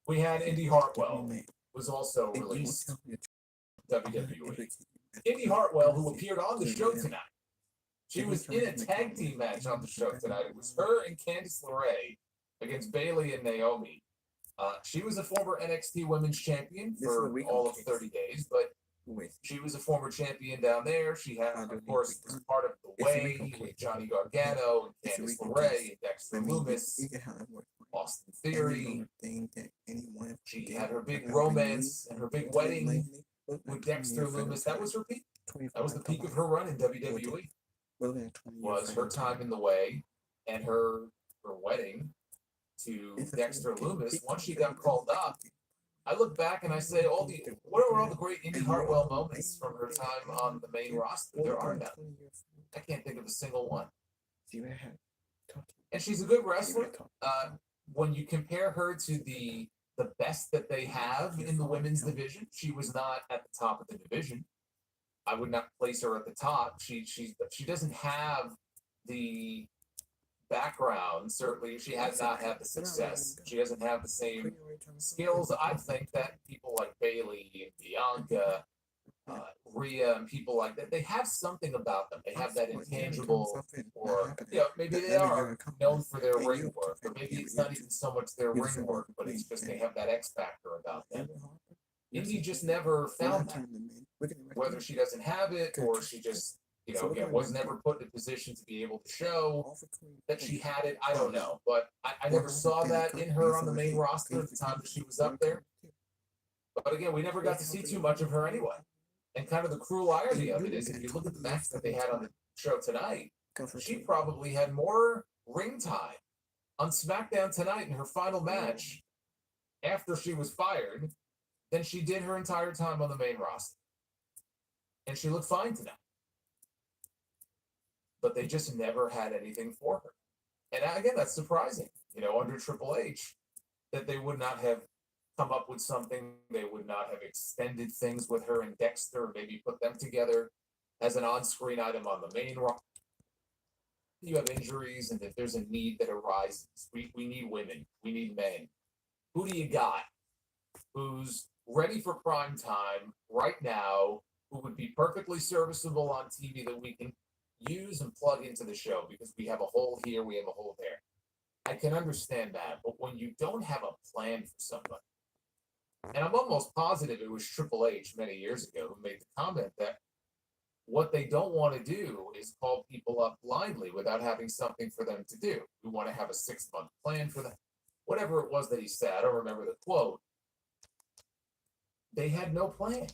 G: We had Indy Hartwell, was also released WWE. Indy Hartwell, who appeared on the show tonight. She was in a tag team match on the show tonight. It was her and Candice LeRae against Bayley and Naomi. She was a former NXT Women's Champion for all of 30 days, but she was a former champion down there. She had, of course, was part of The Way with Johnny Gargano and Candice LeRae and Dexter Lumis, Austin Theory. She had her big romance and her big wedding with Dexter Lumis. That was her peak. That was the peak of her run in WWE. Was her time in The Way and her wedding to Dexter Lumis. Once she got called up, I look back and I say, what are all the great Indy Hartwell moments from her time on the main roster? There are none. I can't think of a single one.
A: See what I had. Talk to
G: And she's a good
A: See what I
G: wrestler.
A: talked.
G: When you compare her to the best that they have in the women's division, she was not at the top of the division. I would not place her at the top. She doesn't have the background. Certainly, she has not had the success. She doesn't have the same skills. I think that people like Bailey and Bianca, Rhea, and people like that, they have something about them. They have that intangible, or maybe they are known for their ring work, or maybe it's not even so much their ring work, but it's just they have that X factor about them. Indy just never found that. Whether she doesn't have it, or she just, again, was never put in a position to be able to show that she had it, I don't know. But I never saw that in her on the main roster at the time that she was up there. But again, we never got to see too much of her anyway. And kind of the cruel irony of it is, if you look at the match that they had on the show tonight, she probably had more ring time on SmackDown tonight in her final match after she was fired than she did her entire time on the main roster. And she looked fine tonight. But they just never had anything for her. And again, that's surprising, under Triple H, that they would not have come up with something. They would not have extended things with her and Dexter, maybe put them together as an on-screen item on the main roster. You have injuries, and if there's a need that arises, we need women, we need men. Who do you got who's ready for prime time right now, who would be perfectly serviceable on TV that we can use and plug into the show, because we have a hole here, we have a hole there? I can understand that, but when you don't have a plan for somebody, and I'm almost positive it was Triple H many years ago who made the comment that what they don't want to do is call people up blindly without having something for them to do. We want to have a 6-month plan for them. Whatever it was that he said, I don't remember the quote. They had no plan.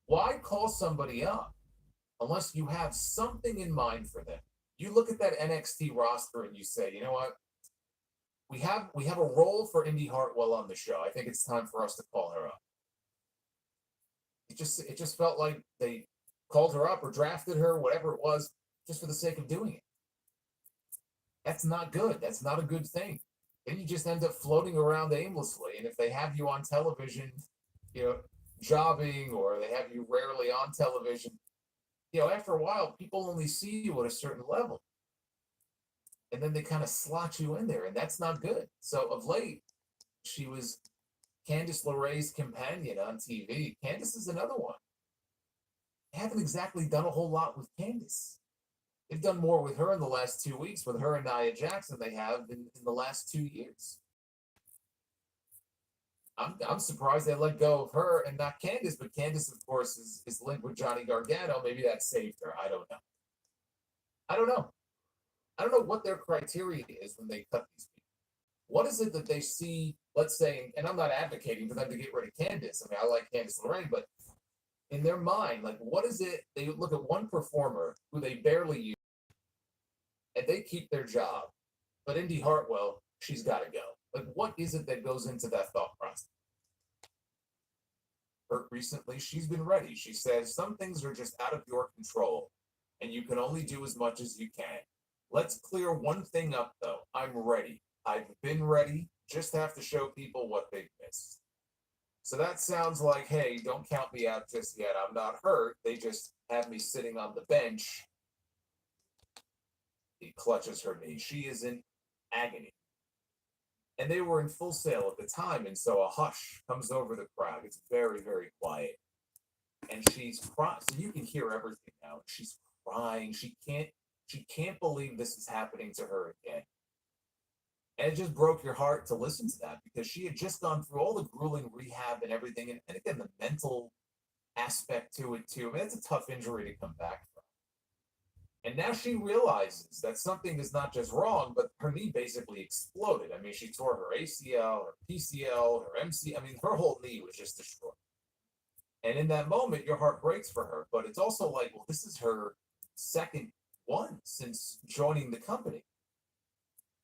G: Why call somebody up unless you have something in mind for them? You look at that NXT roster and you say, you know what? We have a role for Indy Hartwell on the show. I think it's time for us to call her up. It just felt like they called her up or drafted her, whatever it was, just for the sake of doing it. That's not good. That's not a good thing. Then you just end up floating around aimlessly. And if they have you on television, jobbing, or they have you rarely on television, after a while, people only see you at a certain level. And then they kind of slot you in there, and that's not good. So of late, she was Candice LeRae's companion on TV. Candice is another one. They haven't exactly done a whole lot with Candice. They've done more with her in the last 2 weeks, with her and Nia Jax, than they have in the last 2 years. I'm surprised they let go of her and not Candice, but Candice, of course, is linked with Johnny Gargano. Maybe that saved her. I don't know. I don't know what their criteria is when they cut these people. What is it that they see, let's say, and I'm not advocating for them to get rid of Candice. I mean, I like Candice LeRae, but in their mind, like, what is it? They look at one performer who they barely use, and they keep their job. But Indy Hartwell, she's got to go. Like, what is it that goes into that thought process? Recently, she's been ready. She says some things are just out of your control, and you can only do as much as you can. Let's clear one thing up, though. I'm ready. I've been ready. Just have to show people what they've missed. So that sounds like, hey, don't count me out just yet. I'm not hurt. They just have me sitting on the bench. He clutches her knee. She is in agony. And they were in Full Sail at the time, and so a hush comes over the crowd. It's very, very quiet. And she's crying. So you can hear everything now. She's crying. She can't believe this is happening to her again. And it just broke your heart to listen to that, because she had just gone through all the grueling rehab and everything. And again, the mental aspect to it, too. I mean, it's a tough injury to come back from. And now she realizes that something is not just wrong, but her knee basically exploded. I mean, she tore her ACL, her PCL, her MC. I mean, her whole knee was just destroyed. And in that moment, your heart breaks for her. But it's also like, well, this is her second one since joining the company.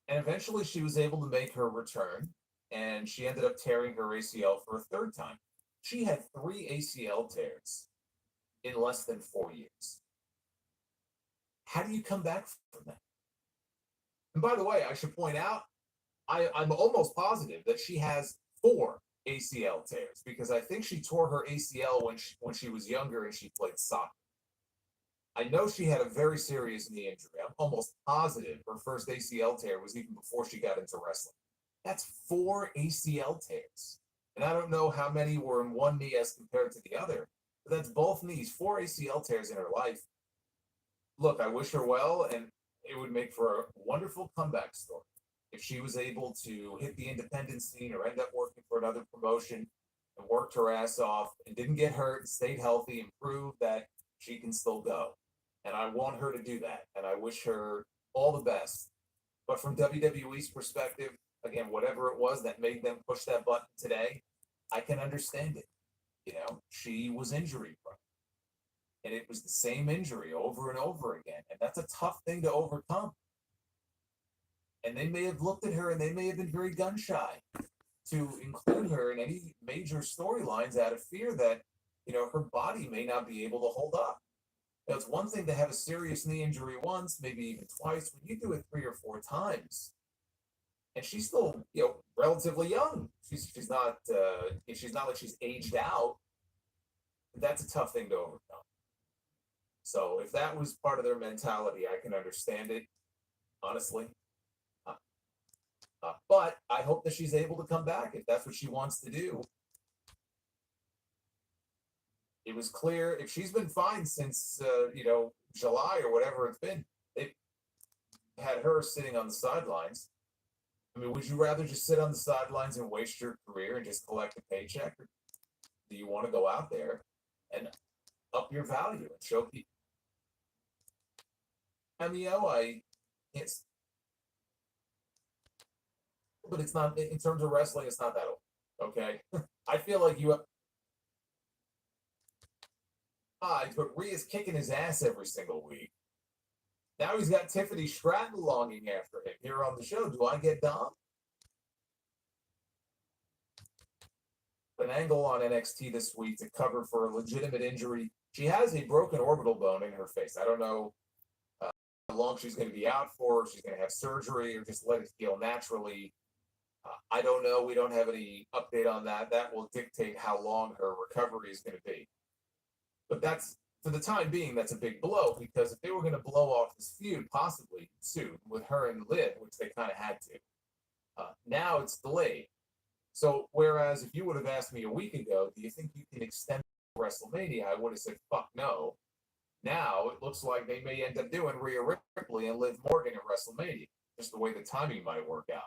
G: And eventually she was able to make her return, and she ended up tearing her ACL for a third time. She had 3 ACL tears in less than 4 years. How do you come back from that? And by the way, I should point out, I'm almost positive that she has 4 ACL tears because I think she tore her ACL when she was younger and she played soccer. I know she had a very serious knee injury. I'm almost positive her first ACL tear was even before she got into wrestling. That's 4 ACL tears. And I don't know how many were in one knee as compared to the other, but that's both knees, 4 ACL tears in her life. Look, I wish her well, and it would make for a wonderful comeback story if she was able to hit the independent scene or end up working for another promotion and worked her ass off and didn't get hurt and stayed healthy and proved that she can still go. And I want her to do that. And I wish her all the best. But from WWE's perspective, again, whatever it was that made them push that button today, I can understand it. You know, she was injury prone. And it was the same injury over and over again. And that's a tough thing to overcome. And they may have looked at her and they may have been very gun shy to include her in any major storylines out of fear that, you know, her body may not be able to hold up. Now, it's one thing to have a serious knee injury once, maybe even twice. When you do it 3 or 4 times, and she's still, you know, relatively young. She's not like she's aged out. That's a tough thing to overcome. So if that was part of their mentality, I can understand it, honestly. But I hope that she's able to come back if that's what she wants to do. It was clear if she's been fine since July or whatever it's been. They had her sitting on the sidelines. I mean, would you rather just sit on the sidelines and waste your career and just collect a paycheck, or do you want to go out there and up your value and show people? I can't. But it's not in terms of wrestling. It's not that old. Okay, I feel like you have. But Rhea's kicking his ass every single week. Now he's got Tiffany Stratton longing after him here on the show. Do I get Dom? An angle on NXT this week to cover for a legitimate injury. She has a broken orbital bone in her face. I don't know how long she's going to be out for. She's going to have surgery or just let it heal naturally. I don't know. We don't have any update on that. That will dictate how long her recovery is going to be. But that's, for the time being, that's a big blow, because if they were going to blow off this feud, possibly soon, with her and Liv, which they kind of had to, now it's delayed. So whereas if you would have asked me a week ago, do you think you can extend WrestleMania, I would have said, fuck no. Now it looks like they may end up doing Rhea Ripley and Liv Morgan at WrestleMania, just the way the timing might work out.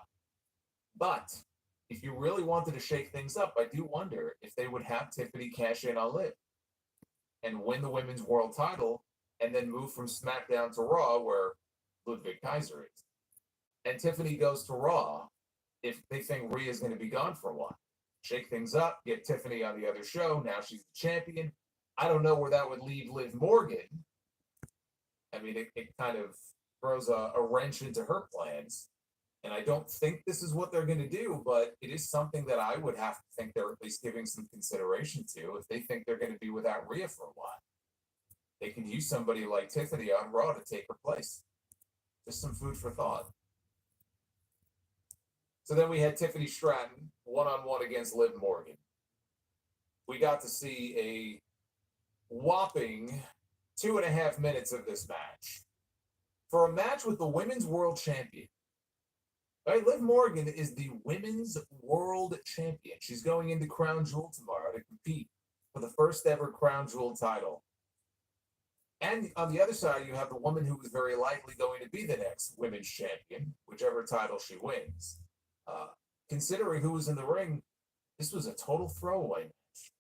G: But if you really wanted to shake things up, I do wonder if they would have Tiffany cash in on Liv and win the women's world title and then move from SmackDown to Raw, where Ludwig Kaiser is. And Tiffany goes to Raw if they think Rhea is going to be gone for a while. Shake things up, get Tiffany on the other show. Now she's the champion. I don't know where that would leave Liv Morgan. I mean, it kind of throws a wrench into her plans. And I don't think this is what they're going to do, but it is something that I would have to think they're at least giving some consideration to if they think they're going to be without Rhea for a while. They can use somebody like Tiffany on Raw to take her place. Just some food for thought. So then we had Tiffany Stratton one-on-one against Liv Morgan. We got to see a whopping 2.5 minutes of this match. For a match with the women's world champion. Right, Liv Morgan is the women's world champion. She's going into Crown Jewel tomorrow to compete for the first ever Crown Jewel title. And on the other side, you have the woman who is very likely going to be the next women's champion, whichever title she wins. Considering who was in the ring, this was a total throwaway match.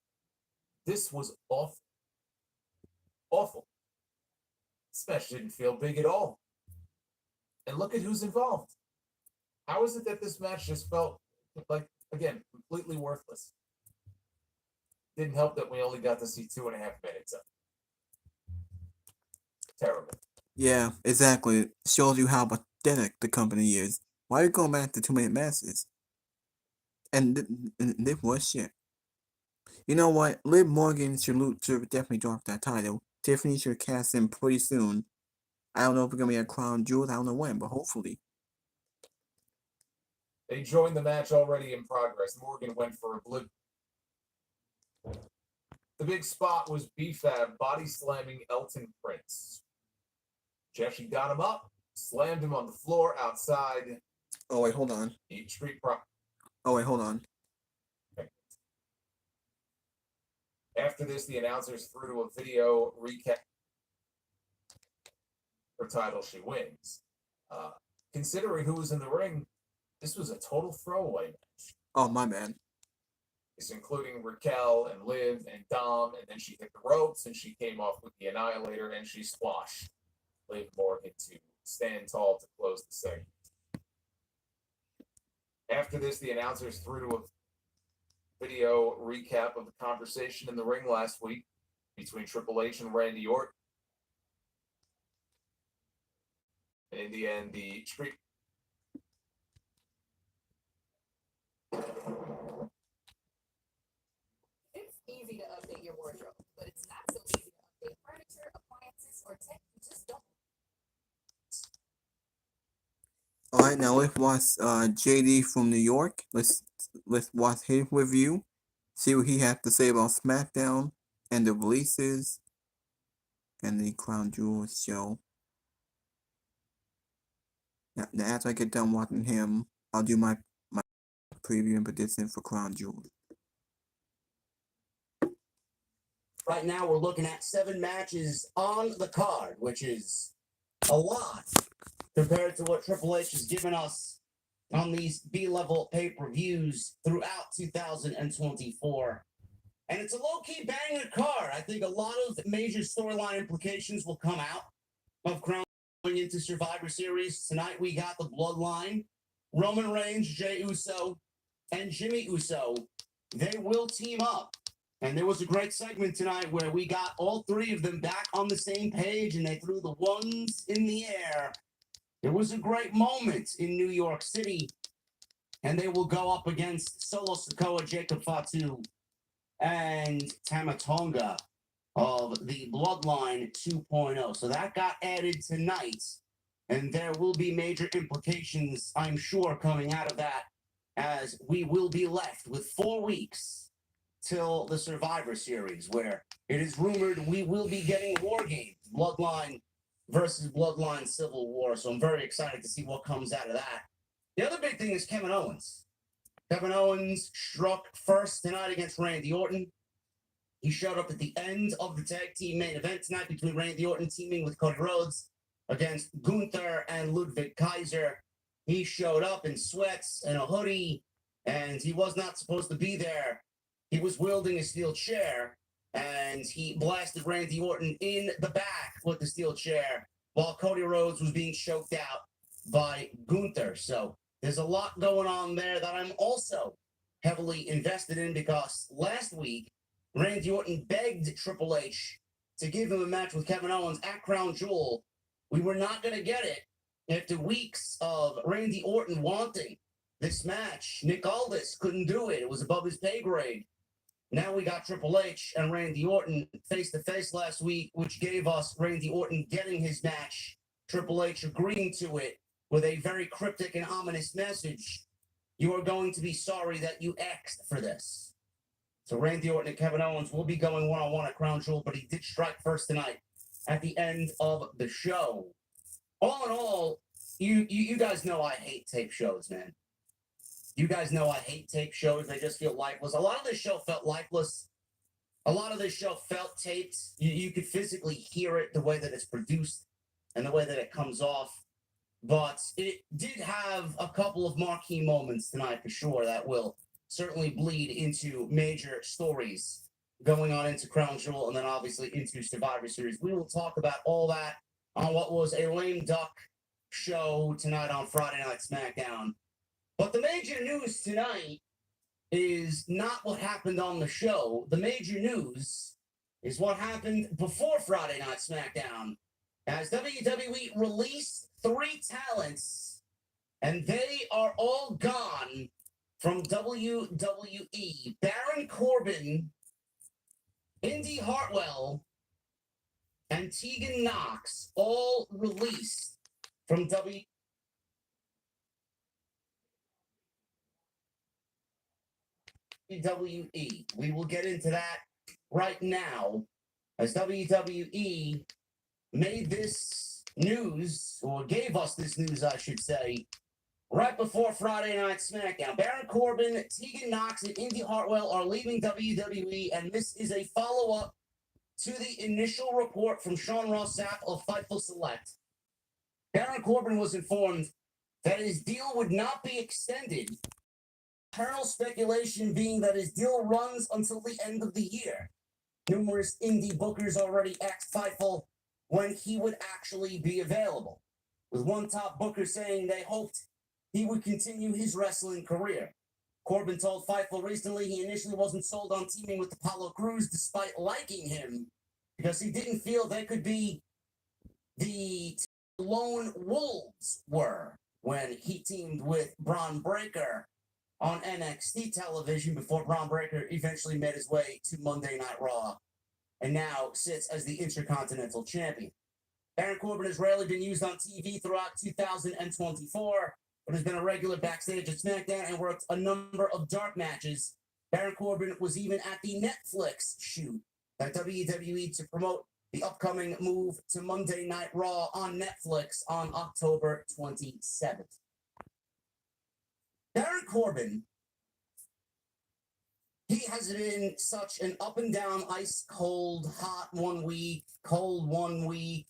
G: This was awful. Awful. This match didn't feel big at all. And look at who's involved. How is it that this match just felt like, again, completely worthless? Didn't help that we only got to see 2.5 minutes of it. Terrible.
A: Yeah, exactly. Shows you how pathetic the company is. Why are you going back to 2-minute matches? And Liv was shit. You know what? Liv Morgan should definitely drop that title. Tiffany should cast in pretty soon. I don't know if we're going to be at Crown Jewel. I don't know when, but hopefully.
G: They joined the match already in progress. Morgan went for a blip. The big spot was B-Fab body slamming Elton Prince. Jeffy got him up, slammed him on the floor outside.
A: Oh wait, hold on.
G: The Street Pro.
A: Oh wait, hold on.
G: After this, the announcers threw to a video recap. Her title, she wins. Considering who was in the ring, this was a total throwaway match.
A: Oh, my man.
G: It's including Raquel and Liv and Dom, and then she hit the ropes and she came off with the Annihilator and she squashed Liv Morgan to stand tall to close the segment. After this, the announcers threw to a video recap of the conversation in the ring last week between Triple H and Randy Orton. And in the end, the Street.
H: It's easy to update your wardrobe, but it's not so easy to update furniture, appliances, or tech you just don't.
A: Alright, now let's watch JD from New York. Let's watch his review. See what he has to say about SmackDown and the releases and the Crown Jewels show. Now after I get done watching him, I'll do my preview and prediction for Crown Jewels.
I: Right now, we're looking at 7 matches on the card, which is a lot compared to what Triple H has given us on these B-level pay-per-views throughout 2024. And it's a low-key banger card. I think a lot of major storyline implications will come out of Crown going into Survivor Series. Tonight, we got the Bloodline, Roman Reigns, Jey Uso, and Jimmy Uso. They will team up. And there was a great segment tonight where we got all 3 of them back on the same page and they threw the ones in the air. It was a great moment in New York City. And they will go up against Solo Sikoa, Jacob Fatu, and Tama Tonga of the Bloodline 2.0. So that got added tonight. And there will be major implications, I'm sure, coming out of that, as we will be left with 4 weeks till the Survivor Series, where it is rumored we will be getting War Games, Bloodline versus Bloodline Civil War. So I'm very excited to see what comes out of that. The other big thing is Kevin Owens. Kevin Owens struck first tonight against Randy Orton. He showed up at the end of the tag team main event tonight between Randy Orton teaming with Cody Rhodes against Gunther and Ludwig Kaiser. He showed up in sweats and a hoodie, and he was not supposed to be there. He was wielding a steel chair, and he blasted Randy Orton in the back with the steel chair while Cody Rhodes was being choked out by Gunther. So there's a lot going on there that I'm also heavily invested in, because last week, Randy Orton begged Triple H to give him a match with Kevin Owens at Crown Jewel. We were not going to get it after weeks of Randy Orton wanting this match. Nick Aldis couldn't do it. It was above his pay grade. Now we got Triple H and Randy Orton face-to-face last week, which gave us Randy Orton getting his match, Triple H agreeing to it with a very cryptic and ominous message. You are going to be sorry that you asked for this. So Randy Orton and Kevin Owens will be going one-on-one at Crown Jewel, but he did strike first tonight at the end of the show. All in all, you guys know I hate tape shows, man. You guys know I hate tape shows. They just feel lifeless. A lot of this show felt lifeless. A lot of this show felt taped. You could physically hear it, the way that it's produced and the way that it comes off. But it did have a couple of marquee moments tonight for sure that will certainly bleed into major stories going on into Crown Jewel and then obviously into Survivor Series. We will talk about all that on what was a lame duck show tonight on Friday Night SmackDown. But the major news tonight is not what happened on the show. The major news is what happened before Friday Night SmackDown, as WWE released 3 talents, and they are all gone from WWE. Baron Corbin, Indy Hartwell, and Tegan Knox all released from WWE. WWE. We will get into that right now as WWE made this news, or gave us this news, I should say, right before Friday Night SmackDown. Baron Corbin, Tegan Nox, and Indy Hartwell are leaving WWE, and this is a follow-up to the initial report from Sean Ross Sapp of Fightful Select. Baron Corbin was informed that his deal would not be extended. Internal speculation being that his deal runs until the end of the year. Numerous indie bookers already asked Fightful when he would actually be available, with one top booker saying they hoped he would continue his wrestling career. Corbin told Fightful recently he initially wasn't sold on teaming with Apollo Crews despite liking him because he didn't feel they could be the lone wolves were when he teamed with Braun Breaker on NXT television before Braun Breaker eventually made his way to Monday Night Raw and now sits as the Intercontinental Champion. Baron Corbin has rarely been used on TV throughout 2024, but has been a regular backstage at SmackDown and worked a number of dark matches. Baron Corbin was even at the Netflix shoot at WWE to promote the upcoming move to Monday Night Raw on Netflix on October 27th. Baron Corbin, he has been such an up and down, ice cold, hot 1 week, cold 1 week,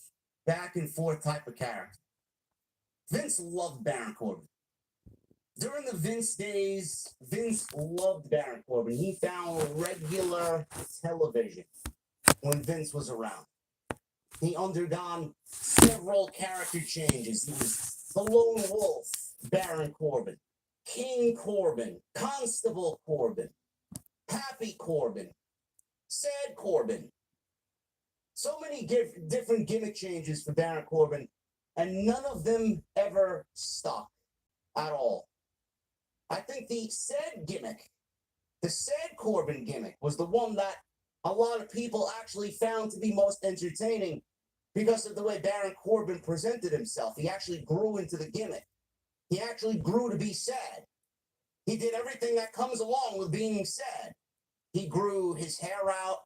I: back and forth type of character. Vince loved Baron Corbin. During the Vince days, Vince loved Baron Corbin. He found regular television when Vince was around. He undergone several character changes. He was the Lone Wolf, Baron Corbin, King Corbin, Constable Corbin, Happy Corbin, Sad Corbin. So many different gimmick changes for Baron Corbin, and none of them ever stuck at all. I think the Sad gimmick, the Sad Corbin gimmick, was the one that a lot of people actually found to be most entertaining because of the way Baron Corbin presented himself. He actually grew into the gimmick. He actually grew to be sad. He did everything that comes along with being sad. He grew his hair out.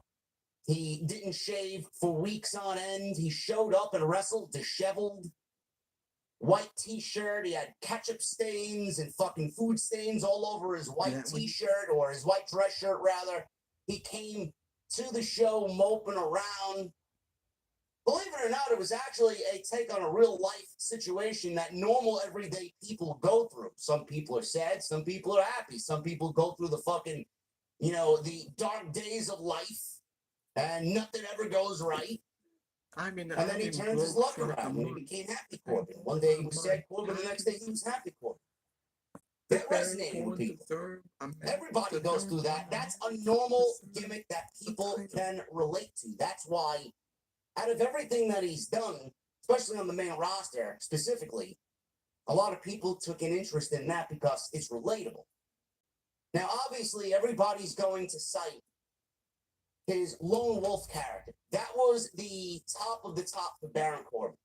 I: He didn't shave for weeks on end. He showed up and wrestled disheveled. White t-shirt. He had ketchup stains and fucking food stains all over his white t-shirt, or his white dress shirt, rather. He came to the show moping around. Believe it or not, it was actually a take on a real life situation that normal everyday people go through. Some people are sad. Some people are happy. Some people go through the fucking, the dark days of life and nothing ever goes right. And then he turns his luck around when he became Happy Corbin. One day he was sad Corbin, the next day he was Happy Corbin. That resonated with people. Everybody goes through that. That's a normal gimmick that people can relate to. That's why, out of everything that he's done, especially on the main roster specifically, a lot of people took an interest in that because it's relatable. Now, obviously, everybody's going to cite his Lone Wolf character. That was the top of the top for Baron Corbin.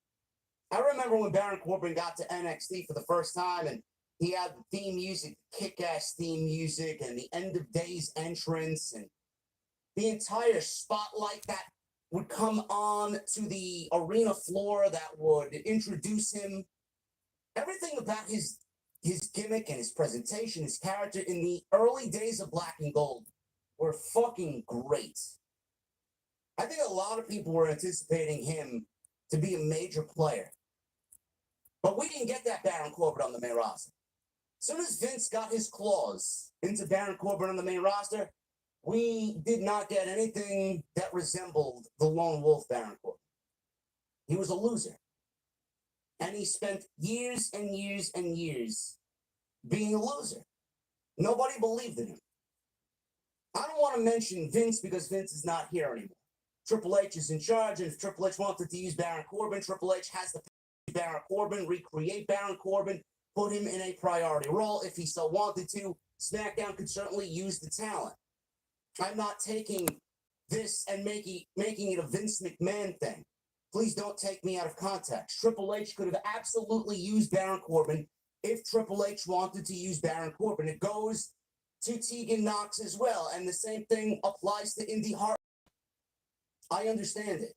I: I remember when Baron Corbin got to NXT for the first time, and he had the theme music, kick-ass theme music, and the End of Days entrance, and the entire spotlight that would come on to the arena floor that would introduce him. Everything about his gimmick and his presentation, his character in the early days of Black and Gold were fucking great. I think a lot of people were anticipating him to be a major player. But we didn't get that Baron Corbin on the main roster. As soon as Vince got his claws into Baron Corbin on the main roster, we did not get anything that resembled the Lone Wolf Baron Corbin. He was a loser. And he spent years and years and years being a loser. Nobody believed in him. I don't want to mention Vince because Vince is not here anymore. Triple H is in charge, and if Triple H wanted to use Baron Corbin, Triple H has to pay Baron Corbin, recreate Baron Corbin, put him in a priority role. If he so wanted to, SmackDown could certainly use the talent. I'm not taking this and making it a Vince McMahon thing. Please don't take me out of context. Triple H could have absolutely used Baron Corbin if Triple H wanted to use Baron Corbin. It goes to Tegan Knox as well. And the same thing applies to Indy Hart. I understand it.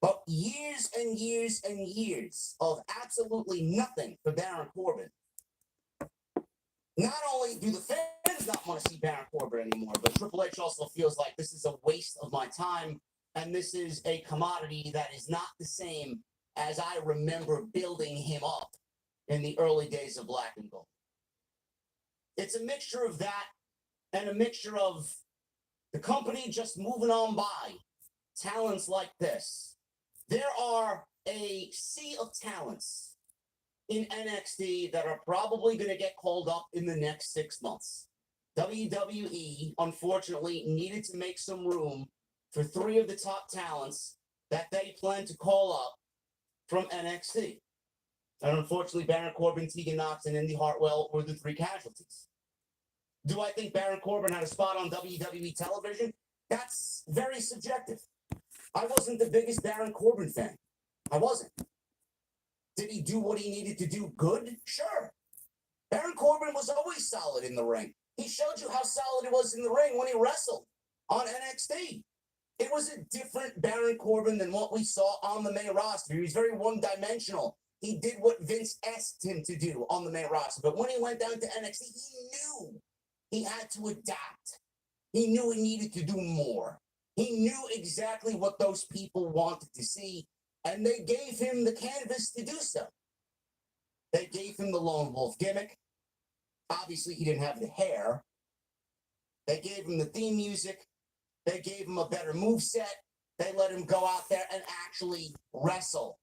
I: But years and years and years of absolutely nothing for Baron Corbin. Not only do the fans not want to see Baron Corbin anymore, but Triple H also feels like this is a waste of my time, and this is a commodity that is not the same as I remember building him up in the early days of Black and Gold. It's a mixture of that and a mixture of the company just moving on by talents like this. There are a sea of talents in NXT that are probably going to get called up in the next 6 months. WWE, unfortunately, needed to make some room for 3 of the top talents that they plan to call up from NXT. And unfortunately, Baron Corbin, Tegan Knox, and Indy Hartwell were the 3 casualties. Do I think Baron Corbin had a spot on WWE television? That's very subjective. I wasn't the biggest Baron Corbin fan. I wasn't. Did he do what he needed to do good? Sure. Baron Corbin was always solid in the ring. He showed you how solid he was in the ring when he wrestled on NXT. It was a different Baron Corbin than what we saw on the main roster. He was very one-dimensional. He did what Vince asked him to do on the main roster. But when he went down to NXT, he knew he had to adapt. He knew he needed to do more. He knew exactly what those people wanted to see, and they gave him the canvas to do so. They gave him the Lone Wolf gimmick. Obviously, he didn't have the hair. They gave him the theme music. They gave him a better moveset. They let him go out there and actually wrestle.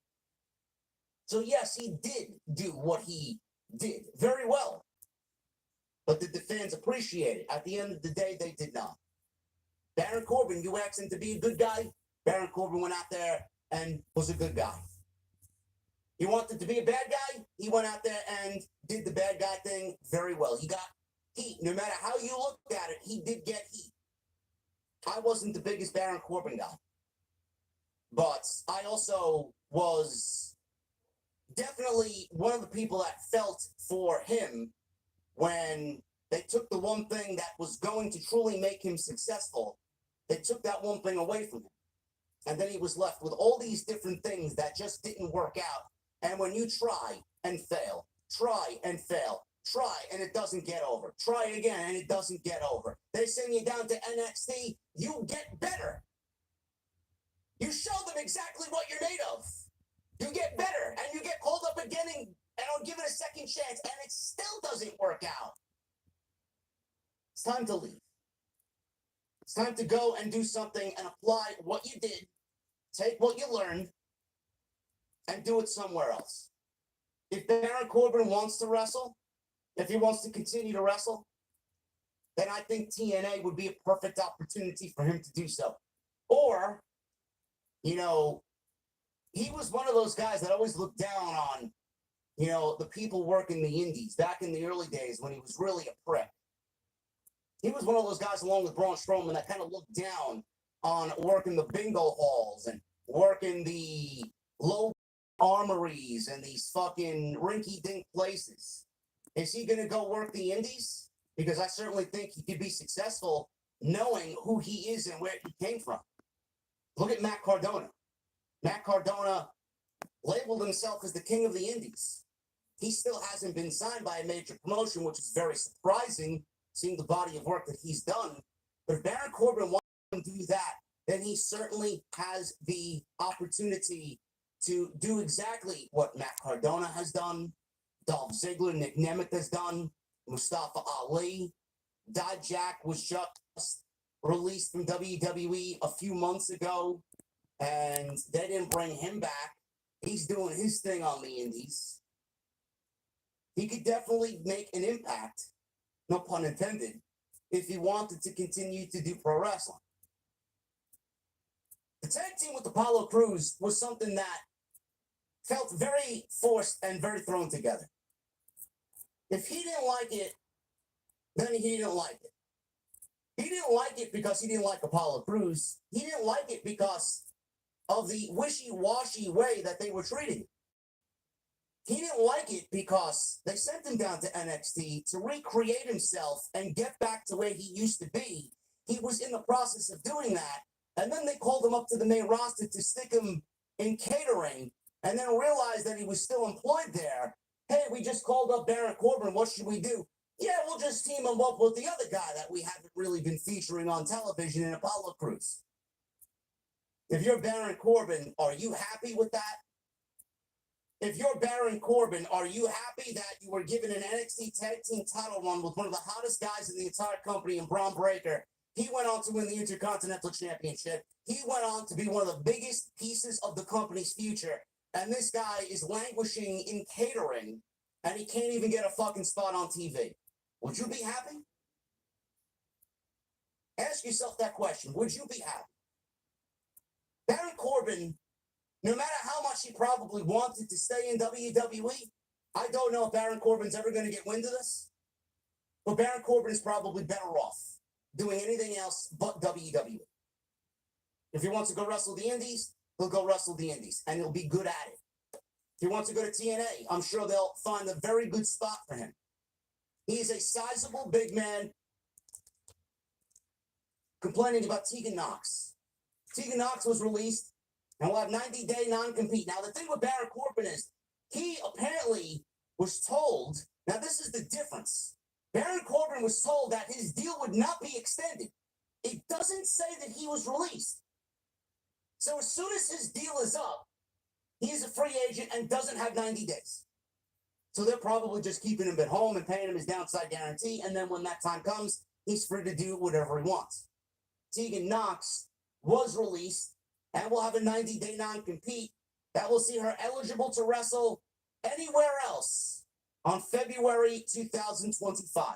I: So, yes, he did do what he did very well. But did the fans appreciate it? At the end of the day, they did not. Baron Corbin, you asked him to be a good guy. Baron Corbin went out there and was a good guy. He wanted to be a bad guy. He went out there and did the bad guy thing very well. He got heat. No matter how you looked at it, he did get heat. I wasn't the biggest Baron Corbin guy. But I also was definitely one of the people that felt for him when they took the one thing that was going to truly make him successful. They took that one thing away from him. And then he was left with all these different things that just didn't work out. And when you try and fail, try and fail, try and it doesn't get over, try again and it doesn't get over, they send you down to NXT, you get better. You show them exactly what you're made of. You get better and you get called up again and don't give it a second chance and it still doesn't work out. It's time to leave. It's time to go and do something and apply what you did, take what you learned, and do it somewhere else. If Baron Corbin wants to wrestle, if he wants to continue to wrestle, then I think TNA would be a perfect opportunity for him to do so. Or, you know, he was one of those guys that always looked down on, you know, the people working the indies back in the early days when he was really a prick. He was one of those guys along with Braun Strowman that kind of looked down on working the bingo halls and working the low armories and these fucking rinky-dink places. Is he going to go work the indies? Because I certainly think he could be successful knowing who he is and where he came from. Look at Matt Cardona. Matt Cardona labeled himself as the king of the indies. He still hasn't been signed by a major promotion, which is very surprising, seeing the body of work that he's done. But if Baron Corbin wants to do that, then he certainly has the opportunity to do exactly what Matt Cardona has done, Dolph Ziggler, Nick Nemeth has done, Mustafa Ali. Dijak was just released from WWE a few months ago, and they didn't bring him back. He's doing his thing on the indies. He could definitely make an impact, no pun intended, if he wanted to continue to do pro wrestling. The tag team with Apollo Crews was something that felt very forced and very thrown together. If he didn't like it, then he didn't like it. He didn't like it because he didn't like Apollo Crews. He didn't like it because of the wishy-washy way that they were treating him. He didn't like it because they sent him down to NXT to recreate himself and get back to where he used to be. He was in the process of doing that, and then they called him up to the main roster to stick him in catering, and then realized that he was still employed there. Hey, we just called up Baron Corbin. What should we do? Yeah, we'll just team him up with the other guy that we haven't really been featuring on television in Apollo Crews. If you're Baron Corbin, are you happy with that? If you're Baron Corbin, are you happy that you were given an NXT Tag Team title run with one of the hottest guys in the entire company in Braun Breaker? He went on to win the Intercontinental Championship. He went on to be one of the biggest pieces of the company's future. And this guy is languishing in catering, and he can't even get a fucking spot on TV. Would you be happy? Ask yourself that question. Would you be happy? Baron Corbin, no matter how much he probably wanted to stay in WWE, I don't know if Baron Corbin's ever going to get wind of this, but Baron Corbin is probably better off doing anything else but WWE. If he wants to go wrestle the Indies, he'll go wrestle the Indies, and he'll be good at it. If he wants to go to TNA, I'm sure they'll find a very good spot for him. He is a sizable big man. Complaining about Tegan Nox. Tegan Nox was released and will have 90-day non-compete. Now, the thing with Baron Corbin is he apparently was told, now this is the difference. Baron Corbin was told that his deal would not be extended. It doesn't say that he was released. So as soon as his deal is up, he is a free agent and doesn't have 90 days. So they're probably just keeping him at home and paying him his downside guarantee. And then when that time comes, he's free to do whatever he wants. Tegan Nox was released and will have a 90-day non-compete that will see her eligible to wrestle anywhere else on February 2025.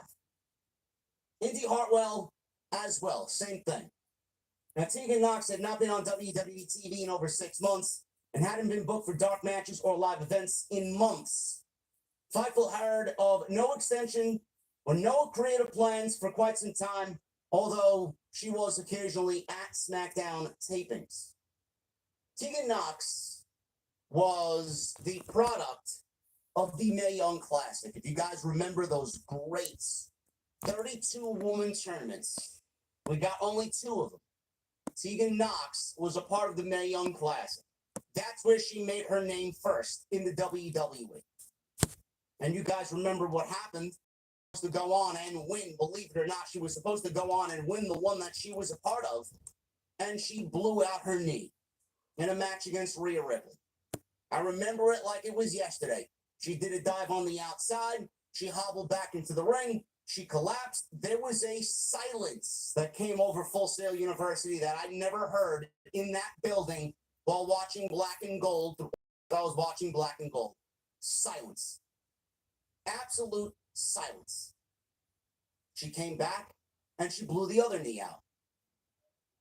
I: Indy Hartwell as well, same thing. Now, Tegan Nox had not been on WWE TV in over 6 months and hadn't been booked for dark matches or live events in months. Fightful heard of no extension or no creative plans for quite some time, although she was occasionally at SmackDown tapings. Tegan Nox was the product of the Mae Young Classic. If you guys remember those great 32-woman tournaments, we got only 2 of them. Tegan Nox was a part of the Mae Young Classic. That's where she made her name first in the WWE. And you guys remember what happened. To go on and win, believe it or not, she was supposed to go on and win the one that she was a part of, and she blew out her knee in a match against Rhea Ripley. I remember it like it was yesterday. She did a dive on the outside, she hobbled back into the ring, she collapsed. There was a silence that came over Full Sail University that I never heard in that building while watching Black and Gold. I was watching Black and Gold. Silence. Absolute silence. She came back and she blew the other knee out.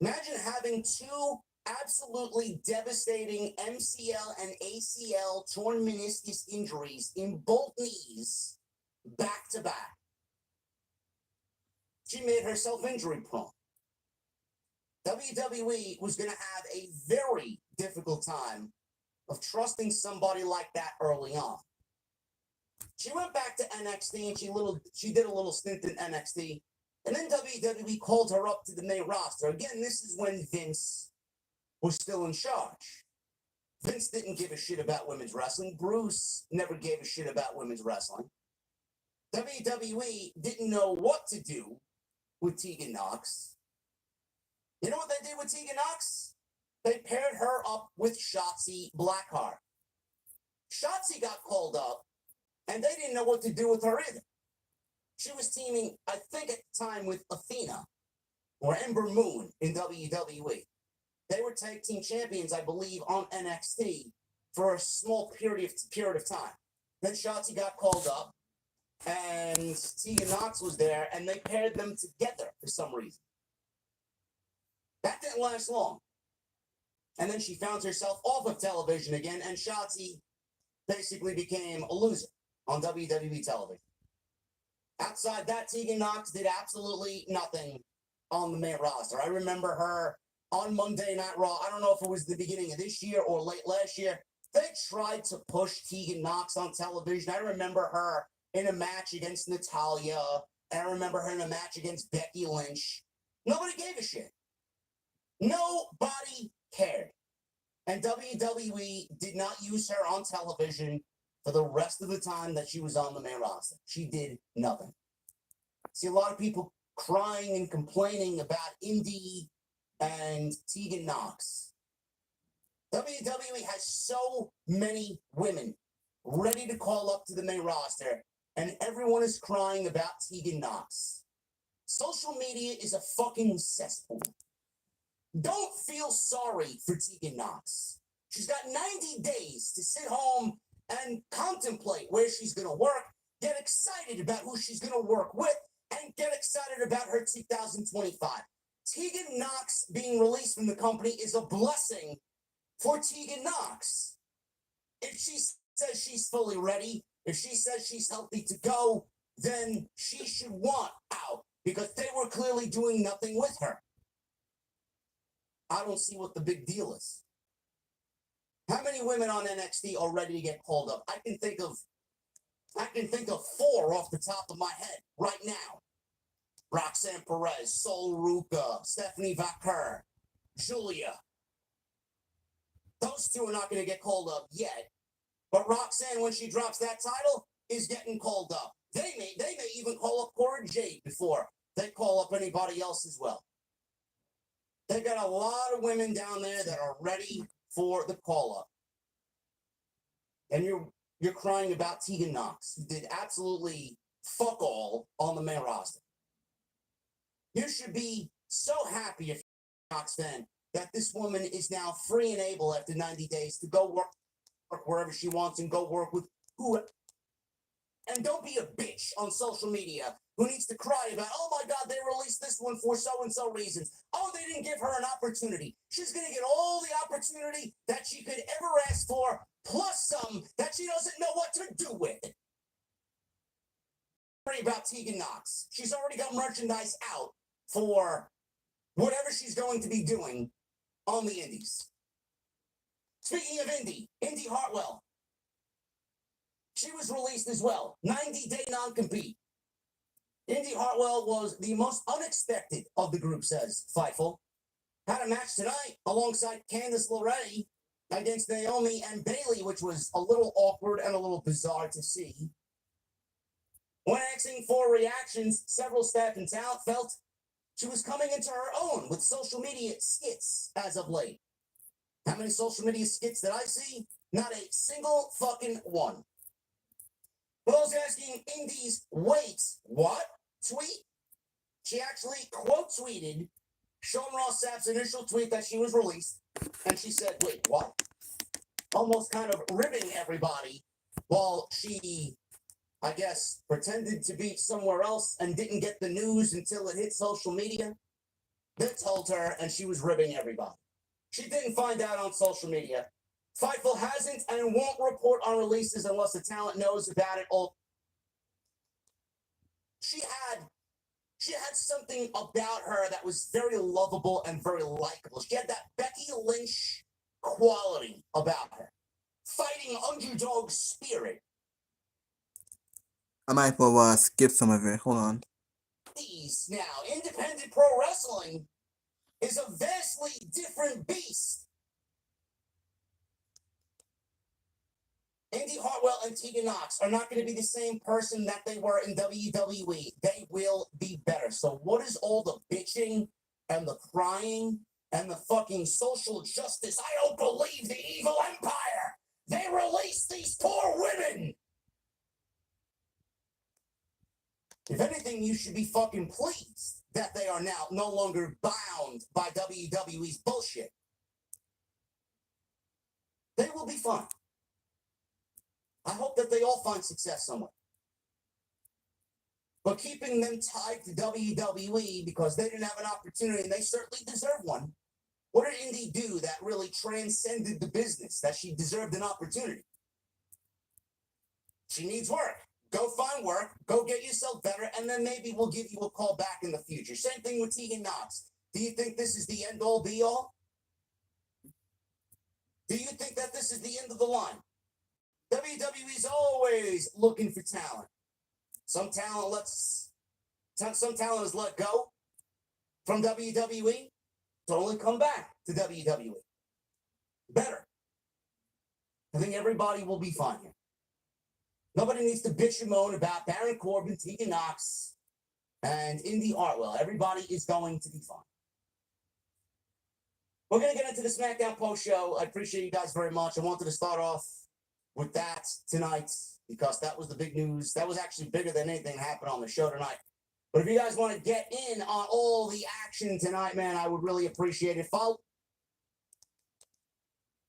I: Imagine having 2 absolutely devastating MCL and ACL torn meniscus injuries in both knees back to back. She made herself injury prone. WWE was going to have a very difficult time of trusting somebody like that early on. She went back to NXT and she did a little stint in NXT. And then WWE called her up to the main roster. Again, this is when Vince was still in charge. Vince didn't give a shit about women's wrestling. Bruce never gave a shit about women's wrestling. WWE didn't know what to do with Tegan Nox. You know what they did with Tegan Nox? They paired her up with Shotzi Blackheart. Shotzi got called up, and they didn't know what to do with her either. She was teaming, I think at the time, with Athena or Ember Moon in WWE. They were tag team champions, I believe, on NXT for a small period of time. Then Shotzi got called up, and Tegan Nox was there, and they paired them together for some reason. That didn't last long. And then she found herself off of television again, and Shotzi basically became a loser on WWE television. Outside that, Tegan Nox did absolutely nothing on the main roster. I remember her on Monday Night Raw. I don't know if it was the beginning of this year or late last year. They tried to push Tegan Nox on television. I remember her in a match against Natalya. And I remember her in a match against Becky Lynch. Nobody gave a shit. Nobody cared. And WWE did not use her on television for the rest of the time that she was on the main roster. She did nothing. See a lot of people crying and complaining about Indy and Tegan Nox. WWE has so many women ready to call up to the main roster, and everyone is crying about Tegan Nox. Social media is a fucking cesspool. Don't feel sorry for Tegan Nox. She's got 90 days to sit home and contemplate where she's going to work, get excited about who she's going to work with, and get excited about her 2025. Tegan Nox being released from the company is a blessing for Tegan Nox. If she says she's fully ready, if she says she's healthy to go, then she should want out because they were clearly doing nothing with her. I don't see what the big deal is. How many women on NXT are ready to get called up? I can think of 4 off the top of my head right now. Roxanne Perez, Sol Ruca, Stephanie Vaquer, Julia. Those 2 are not going to get called up yet. But Roxanne, when she drops that title, is getting called up. They may even call up Cora Jade before they call up anybody else as well. They got a lot of women down there that are ready for the call up. And you're crying about Tegan Nox, who did absolutely fuck all on the main roster. You should be so happy if you're a Nox fan that this woman is now free and able after 90 days to go work wherever she wants and go work with who. And don't be a bitch on social media who needs to cry about, oh my God, they released this one for so-and-so reasons. Oh, they didn't give her an opportunity. She's going to get all the opportunity that she could ever ask for, plus some that she doesn't know what to do with. Worry about Tegan Nox. She's already got merchandise out for whatever she's going to be doing on the indies. Speaking of Indy Hartwell. She was released as well. 90-day non-compete. Indy Hartwell was the most unexpected of the group, says Fightful. Had a match tonight alongside Candice LeRae against Naomi and Bayley, which was a little awkward and a little bizarre to see. When asking for reactions, several staff and talent felt she was coming into her own with social media skits as of late. How many social media skits did I see? Not a single fucking one. For those asking Indy's wait, what? Tweet? She actually quote tweeted Sean Ross Sapp's initial tweet that she was released, and she said, wait, what? Almost kind of ribbing everybody while she, I guess, pretended to be somewhere else and didn't get the news until it hit social media. They told her, and she was ribbing everybody. She didn't find out on social media. Fightful hasn't and won't report on releases unless the talent knows about it all. She had something about her that was very lovable and very likable. She had that Becky Lynch quality about her. Fighting underdog spirit.
A: I might well skip some of it. Hold on.
I: These now, independent pro wrestling is a vastly different beast. Indy Hartwell and Tegan Nox are not going to be the same person that they were in WWE. They will be better. So what is all the bitching and the crying and the fucking social justice? I don't believe the evil empire. They released these poor women. If anything, you should be fucking pleased that they are now no longer bound by WWE's bullshit. They will be fine. I hope that they all find success somewhere. But keeping them tied to WWE because they didn't have an opportunity, and they certainly deserve one. What did Indy do that really transcended the business, that she deserved an opportunity? She needs work. Go find work, go get yourself better, and then maybe we'll give you a call back in the future. Same thing with Tegan Nox. Do you think this is the end-all, be-all? Do you think that this is the end of the line? WWE's always looking for talent. Some talent is let go from WWE to only come back to WWE. Better. I think everybody will be fine here. Nobody needs to bitch and moan about Baron Corbin, Tegan Knox, and Indy Hartwell. Everybody is going to be fine. We're going to get into the SmackDown post show. I appreciate you guys very much. I wanted to start off with that tonight because that was the big news. That was actually bigger than anything that happened on the show tonight. But if you guys want to get in on all the action tonight, man, I would really appreciate it. Follow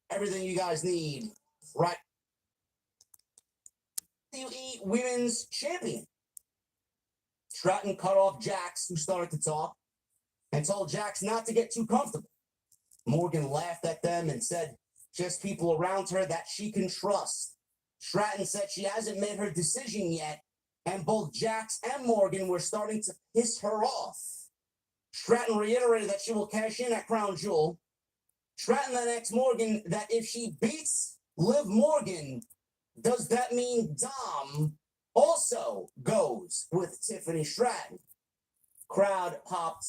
I: everything you guys need, right? WWE Women's Champion. Stratton cut off Jax, who started to talk, and told Jax not to get too comfortable. Morgan laughed at them and said just people around her that she can trust. Stratton said she hasn't made her decision yet, and both Jax and Morgan were starting to piss her off. Stratton reiterated that she will cash in at Crown Jewel. Stratton then asked Morgan that if she beats Liv Morgan, does that mean Dom also goes with Tiffany Stratton? Crowd popped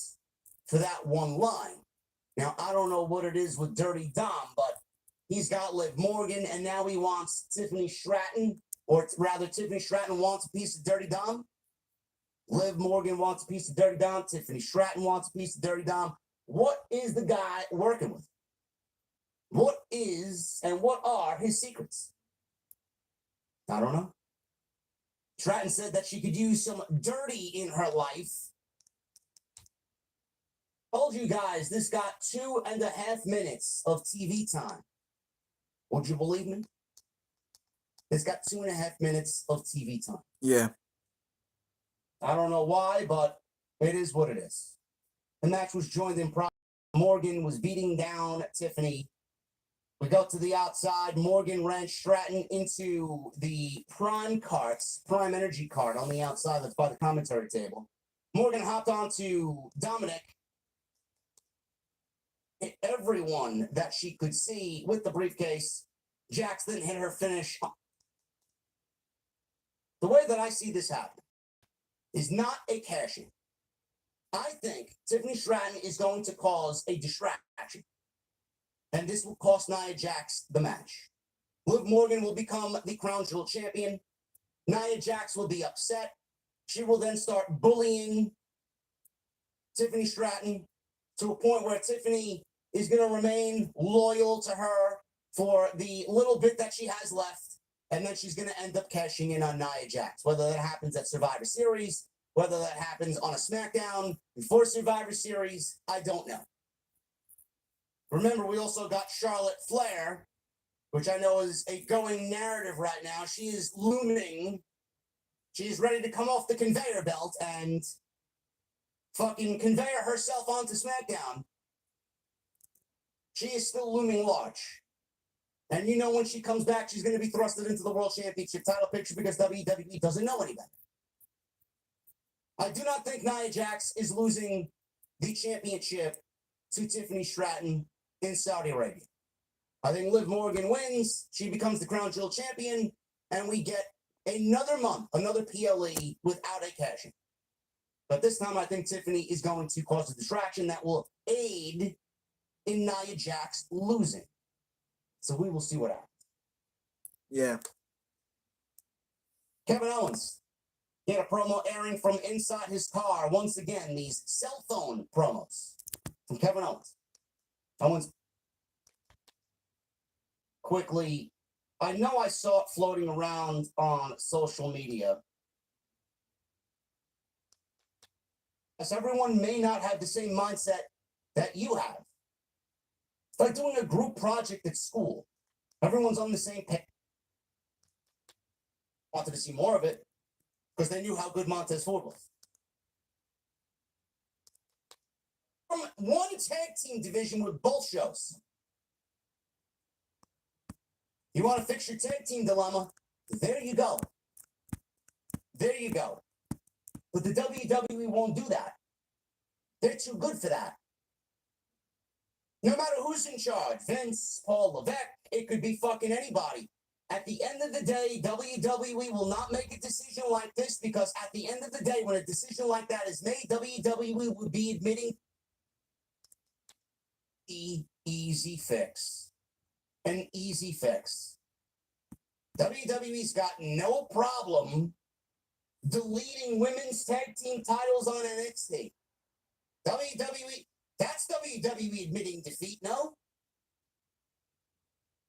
I: for that one line. Now, I don't know what it is with Dirty Dom, but he's got Liv Morgan, and now he wants Tiffany Stratton, or rather, Tiffany Stratton wants a piece of Dirty Dom. Liv Morgan wants a piece of Dirty Dom. Tiffany Stratton wants a piece of Dirty Dom. What is the guy working with? What is and what are his secrets? I don't know. Stratton said that she could use some dirty in her life. Told you guys this got 2.5 minutes of TV time. Would you believe me? It's got 2.5 minutes of TV time.
A: Yeah.
I: I don't know why, but it is what it is. The match was joined in progress. Morgan was beating down Tiffany. We go to the outside. Morgan ran Stratton into the prime energy cart on the outside that's by the commentary table. Morgan hopped onto Dominic. Hit everyone that she could see with the briefcase. Jax then hit her finish. The way that I see this happen is not a cash-in. I think Tiffany Stratton is going to cause a distraction. And this will cost Nia Jax the match. Liv Morgan will become the Crown Jewel champion. Nia Jax will be upset. She will then start bullying Tiffany Stratton to a point where Tiffany is going to remain loyal to her for the little bit that she has left. And then she's going to end up cashing in on Nia Jax. Whether that happens at Survivor Series, whether that happens on a SmackDown before Survivor Series, I don't know. Remember, we also got Charlotte Flair, which I know is a going narrative right now. She is looming. She is ready to come off the conveyor belt and fucking conveyor herself onto SmackDown. She is still looming large. And you know when she comes back, she's going to be thrusted into the World Championship title picture because WWE doesn't know any better. I do not think Nia Jax is losing the championship to Tiffany Stratton in Saudi Arabia. I think Liv Morgan wins. She becomes the Crown Jewel champion, and we get another month, another PLE without a cash-in. But this time, I think Tiffany is going to cause a distraction that will aid in Nia Jax losing. So we will see what happens.
A: Yeah.
I: Kevin Owens. He had a promo airing from inside his car. Once again, these cell phone promos from Kevin Owens. Owens quickly, I know I saw it floating around on social media. As everyone may not have the same mindset that you have. It's like doing a group project at school. Everyone's on the same page. Wanted to see more of it because they knew how good Montez Ford was. From one tag team division with both shows. You want to fix your tag team dilemma? There you go. There you go. But the WWE won't do that. They're too good for that. No matter who's in charge, Vince, Paul Levesque, It could be fucking anybody. At the end of the day, WWE will not make a decision like this because at the end of the day, when a decision like that is made, WWE would be admitting easy fix. An easy fix. WWE's got no problem deleting women's tag team titles on NXT. That's WWE admitting defeat, no?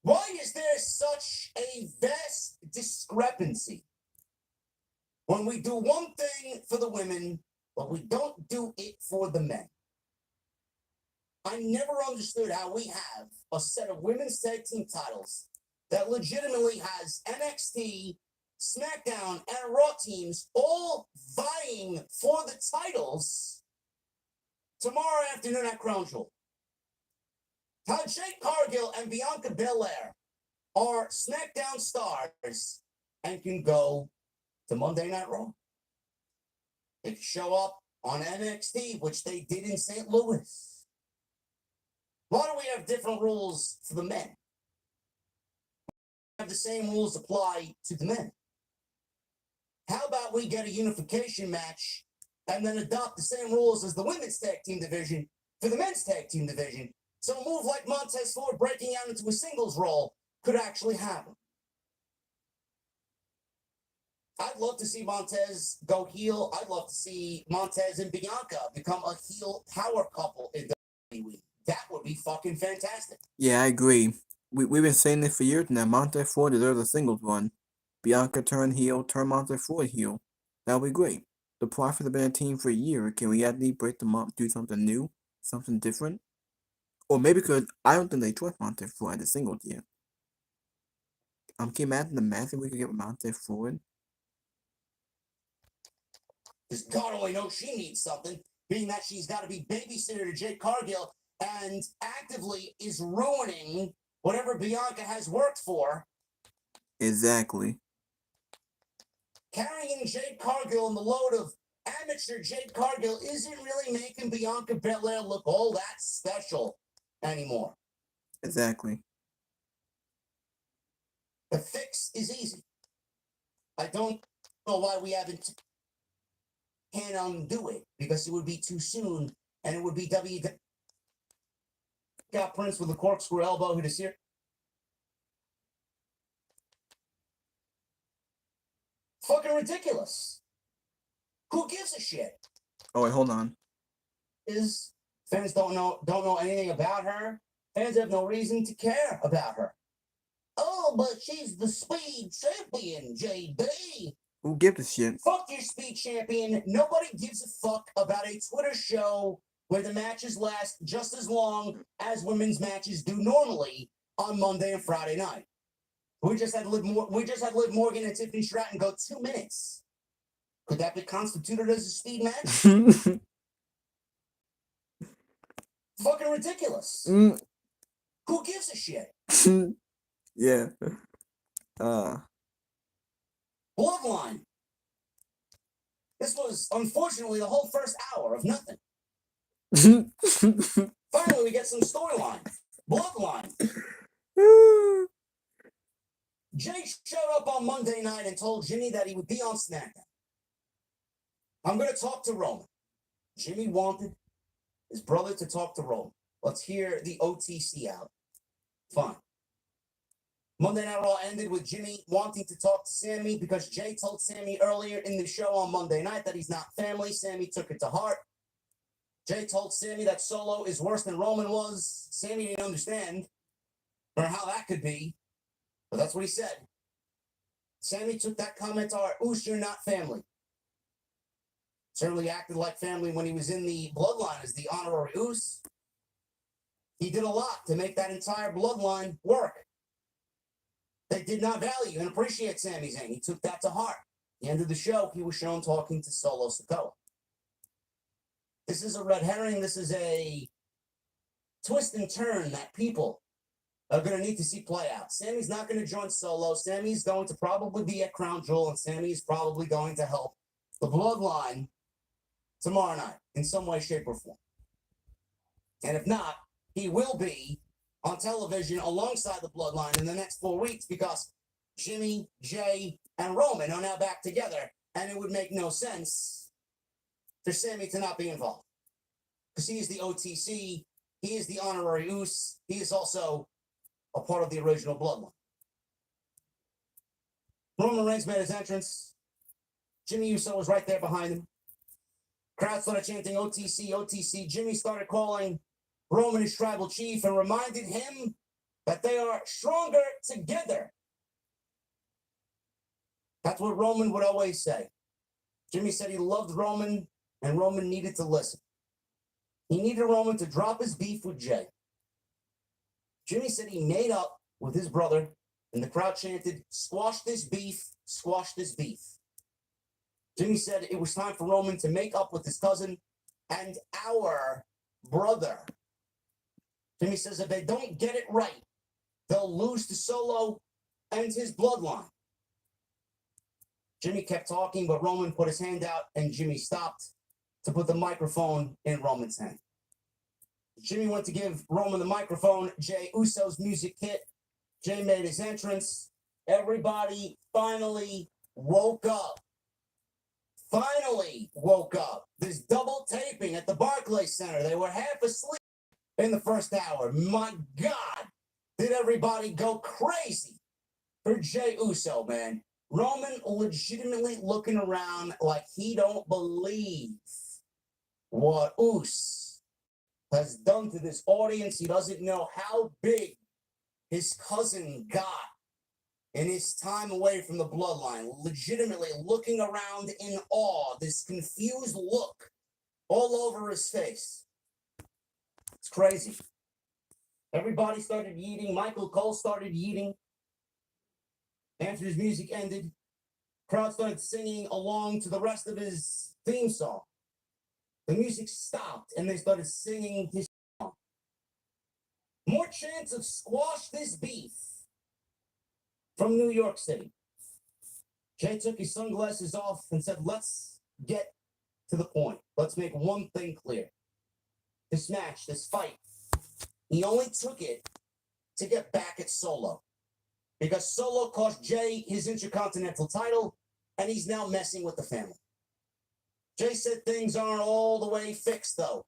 I: Why is there such a vast discrepancy when we do one thing for the women, but we don't do it for the men? I never understood how we have a set of women's tag team titles that legitimately has NXT, SmackDown, and Raw teams all vying for the titles tomorrow afternoon at Crown Jewel. How Jade Cargill and Bianca Belair are SmackDown stars and can go to Monday Night Raw. They can show up on NXT, which they did in St. Louis. Why do we have different rules for the men? Have the same rules apply to the men? How about we get a unification match and then adopt the same rules as the women's tag team division for the men's tag team division? So a move like Montez Ford breaking out into a singles role could actually happen. I'd love to see Montez go heel. I'd love to see Montez and Bianca become a heel power couple in WWE. That would be fucking fantastic.
A: Yeah, I agree. We've been saying this for years now. Montez Ford deserves a singles run. Bianca turn heel, turn Montez Ford heel. That would be great. The Profits have been a team for a year. Can we actually break them up, do something new, something different? Or maybe because I don't think they trust Montez Ford as a singles yet. Can you imagine the match that we could get with Montez Ford?
I: Because God only knows she needs something, being that she's got to be babysitter to Jade Cargill and actively is ruining whatever Bianca has worked for.
A: Exactly.
I: Carrying Jade Cargill and the load of amateur Jade Cargill isn't really making Bianca Belair look all that special anymore.
A: Exactly.
I: The fix is easy. I don't know why we haven't can undo it, because it would be too soon and it would be got Prince with a corkscrew elbow who is here. Fucking ridiculous. Who gives a shit?
A: Oh wait, hold on.
I: Is fans don't know anything about her. Fans have no reason to care about her. Oh, but she's the speed champion, JB.
A: Who gives a shit?
I: Fuck your speed champion. Nobody gives a fuck about a Twitter show where the matches last just as long as women's matches do normally on Monday and Friday night. We just had Liv Morgan and Tiffany Stratton go 2 minutes. Could that be constituted as a speed match? Fucking ridiculous. Who gives a shit?
A: Yeah.
I: Bloodline. This was, unfortunately, the whole first hour of nothing. Finally, we get some storyline. Bloodline. Jay showed up on Monday night and told Jimmy that he would be on SmackDown. I'm going to talk to Roman. Jimmy wanted his brother to talk to Roman. Let's hear the OTC out. Fine. Monday Night Raw ended with Jimmy wanting to talk to Sammy because Jay told Sammy earlier in the show on Monday night that he's not family. Sammy took it to heart. Jay told Sammy that Solo is worse than Roman was. Sammy didn't understand or how that could be, but that's what he said. Sammy took that comment to heart. Oos, you're not family. Certainly acted like family when he was in the bloodline as the honorary Oos. He did a lot to make that entire bloodline work. They did not value and appreciate Sami Zayn. He took that to heart. At the end of the show, he was shown talking to Solo Sikoa. This is a red herring. This is a twist and turn that people are going to need to see play out. Sammy's not going to join Solo. Sammy's going to probably be at Crown Jewel, and Sammy's probably going to help the bloodline tomorrow night in some way, shape, or form. And if not, he will be on television alongside the Bloodline in the next 4 weeks because Jimmy, Jay, and Roman are now back together, and it would make no sense for Sami to not be involved. Because he is the OTC, he is the honorary Uso, he is also a part of the original Bloodline. Roman Reigns made his entrance. Jimmy Uso was right there behind him. Crowd started chanting OTC, OTC. Jimmy started calling Roman his tribal chief and reminded him that they are stronger together. That's what Roman would always say. Jimmy said he loved Roman, and Roman needed to listen. He needed Roman to drop his beef with Jay. Jimmy said he made up with his brother, and the crowd chanted, "Squash this beef, squash this beef." Jimmy said it was time for Roman to make up with his cousin and our brother. Jimmy says if they don't get it right, they'll lose to Solo and his bloodline. Jimmy kept talking, but Roman put his hand out, and Jimmy stopped to put the microphone in Roman's hand. Jimmy went to give Roman the microphone. Jey Uso's music hit. Jay made his entrance. Everybody finally woke up. Finally woke up. This double taping at the Barclays Center. They were half asleep in the first hour. My God, did everybody go crazy for Jey Uso, man. Roman legitimately looking around like he don't believe what Uso has done to this audience. He doesn't know how big his cousin got in his time away from the bloodline. Legitimately looking around in awe, this confused look all over his face. It's crazy. Everybody started yeeting. Michael Cole started yeeting. After his music ended, crowd started singing along to the rest of his theme song. The music stopped, and they started singing his song. More chants of "Squash this beef" from New York City. Jay took his sunglasses off and said, let's get to the point. Let's make one thing clear. This match, this fight, he only took it to get back at Solo. Because Solo cost Jay his Intercontinental title, and he's now messing with the family. Jay said things aren't all the way fixed, though.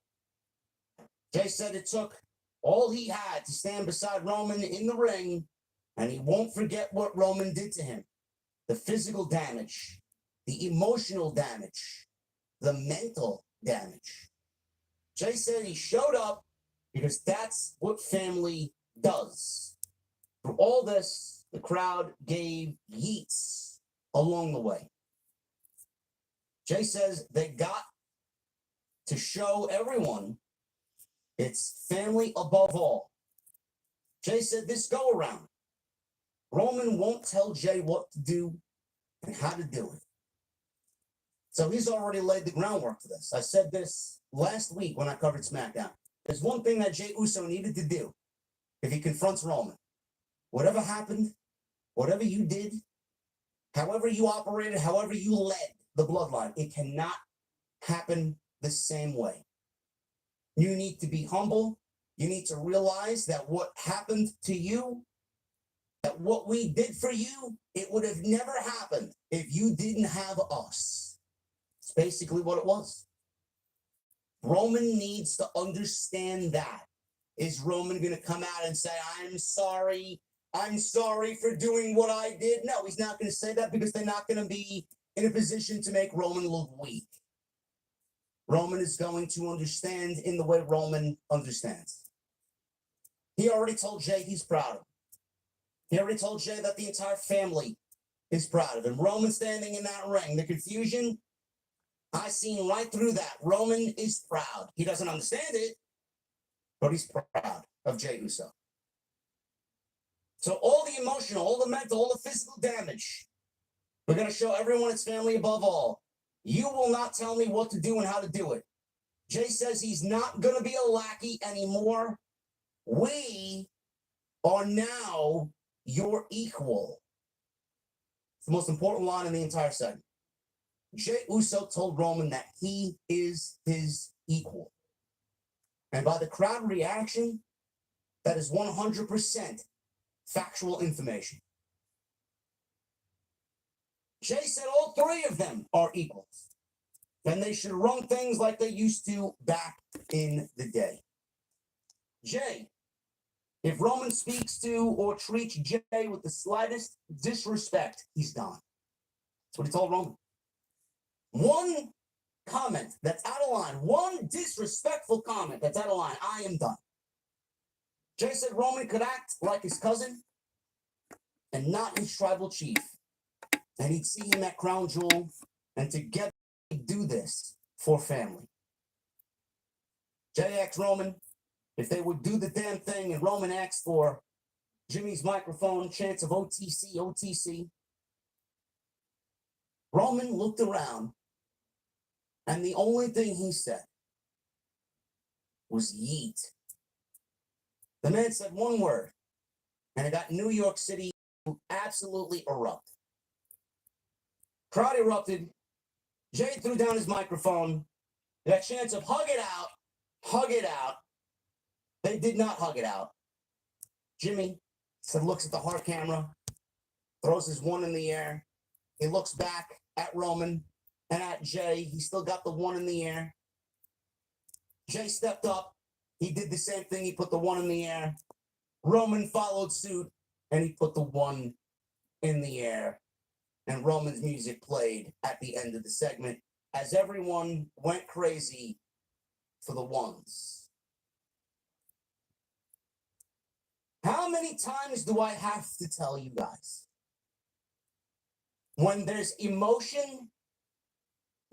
I: Jay said it took all he had to stand beside Roman in the ring, and he won't forget what Roman did to him. The physical damage, the emotional damage, the mental damage. Jay said he showed up because that's what family does. Through all this, the crowd gave yeets along the way. Jay says they got to show everyone it's family above all. Jay said this go around, Roman won't tell Jay what to do and how to do it. So he's already laid the groundwork for this. I said this last week when I covered SmackDown. There's one thing that Jey Uso needed to do if he confronts Roman. Whatever happened, whatever you did, however you operated, however you led the bloodline, it cannot happen the same way. You need to be humble. You need to realize that what happened to you, that what we did for you, it would have never happened if you didn't have us. It's basically what it was. Roman needs to understand that. Is Roman going to come out and say, I'm sorry for doing what I did? No, he's not going to say that because they're not going to be in a position to make Roman look weak. Roman is going to understand in the way Roman understands. He already told Jay he's proud of him. He already told Jay that the entire family is proud of him. Roman standing in that ring, the confusion, I seen right through that. Roman is proud. He doesn't understand it, but he's proud of Jey Uso. So all the emotional, all the mental, all the physical damage, we're going to show everyone it's family above all. You will not tell me what to do and how to do it. Jay says he's not going to be a lackey anymore. We are now your equal. It's the most important line in the entire segment. Jey Uso told Roman that he is his equal. And by the crowd reaction, That is 100% factual information. Jay said all three of them are equals. And they should run things like they used to back in the day. Jay, if Roman speaks to or treats Jay with the slightest disrespect, he's done. That's what he told Roman. One comment that's out of line, one disrespectful comment that's out of line, I am done. Jay said Roman could act like his cousin and not his tribal chief. And he'd see him at Crown Jewel, and together he'd do this for family. Jay asked Roman if they would do the damn thing, and Roman asked for Jimmy's microphone, chance of OTC, OTC. Roman looked around, and the only thing he said was yeet. The man said one word, and it got New York City to absolutely erupt. Crowd erupted. Jay threw down his microphone. That chance of hug it out, hug it out. They did not hug it out. Jimmy said, looks at the heart camera, throws his one in the air. He looks back at Roman and at Jay. He still got the one in the air. Jay stepped up. He did the same thing. He put the one in the air. Roman followed suit, and he put the one in the air. And Roman's music played at the end of the segment as everyone went crazy for the ones. How many times do I have to tell you guys? When there's emotion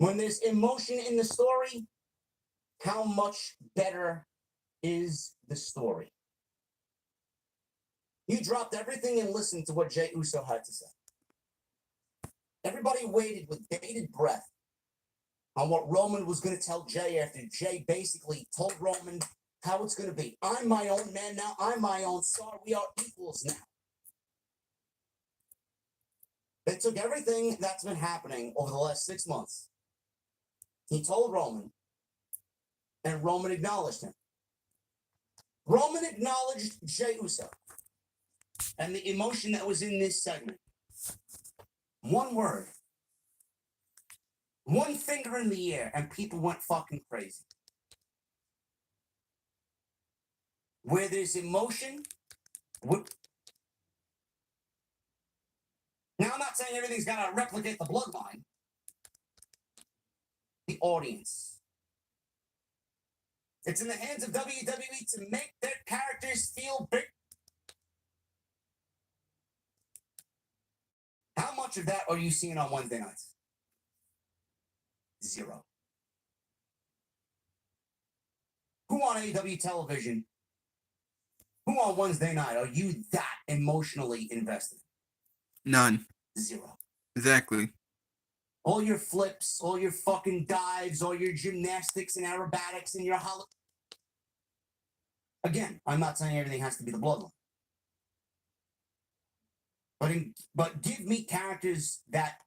I: in the story, how much better is the story? You dropped everything and listened to what Jey Uso had to say. Everybody waited with bated breath on what Roman was going to tell Jay after Jay basically told Roman how it's going to be. I'm my own man now. I'm my own star. We are equals now. They took everything that's been happening over the last 6 months. He told Roman, and Roman acknowledged him. Roman acknowledged Jey Uso and the emotion that was in this segment. One word, one finger in the air, and people went fucking crazy. Where there's emotion, now I'm not saying everything's got to replicate the bloodline. The audience. It's in the hands of WWE to make their characters feel big. How much of that are you seeing on Wednesday nights? 0. Who on AEW television, who on Wednesday night are you that emotionally invested?
A: None.
I: 0.
A: Exactly.
I: All your flips, all your fucking dives, all your gymnastics and aerobatics and your Again, I'm not saying everything has to be the bloodline. But give me characters that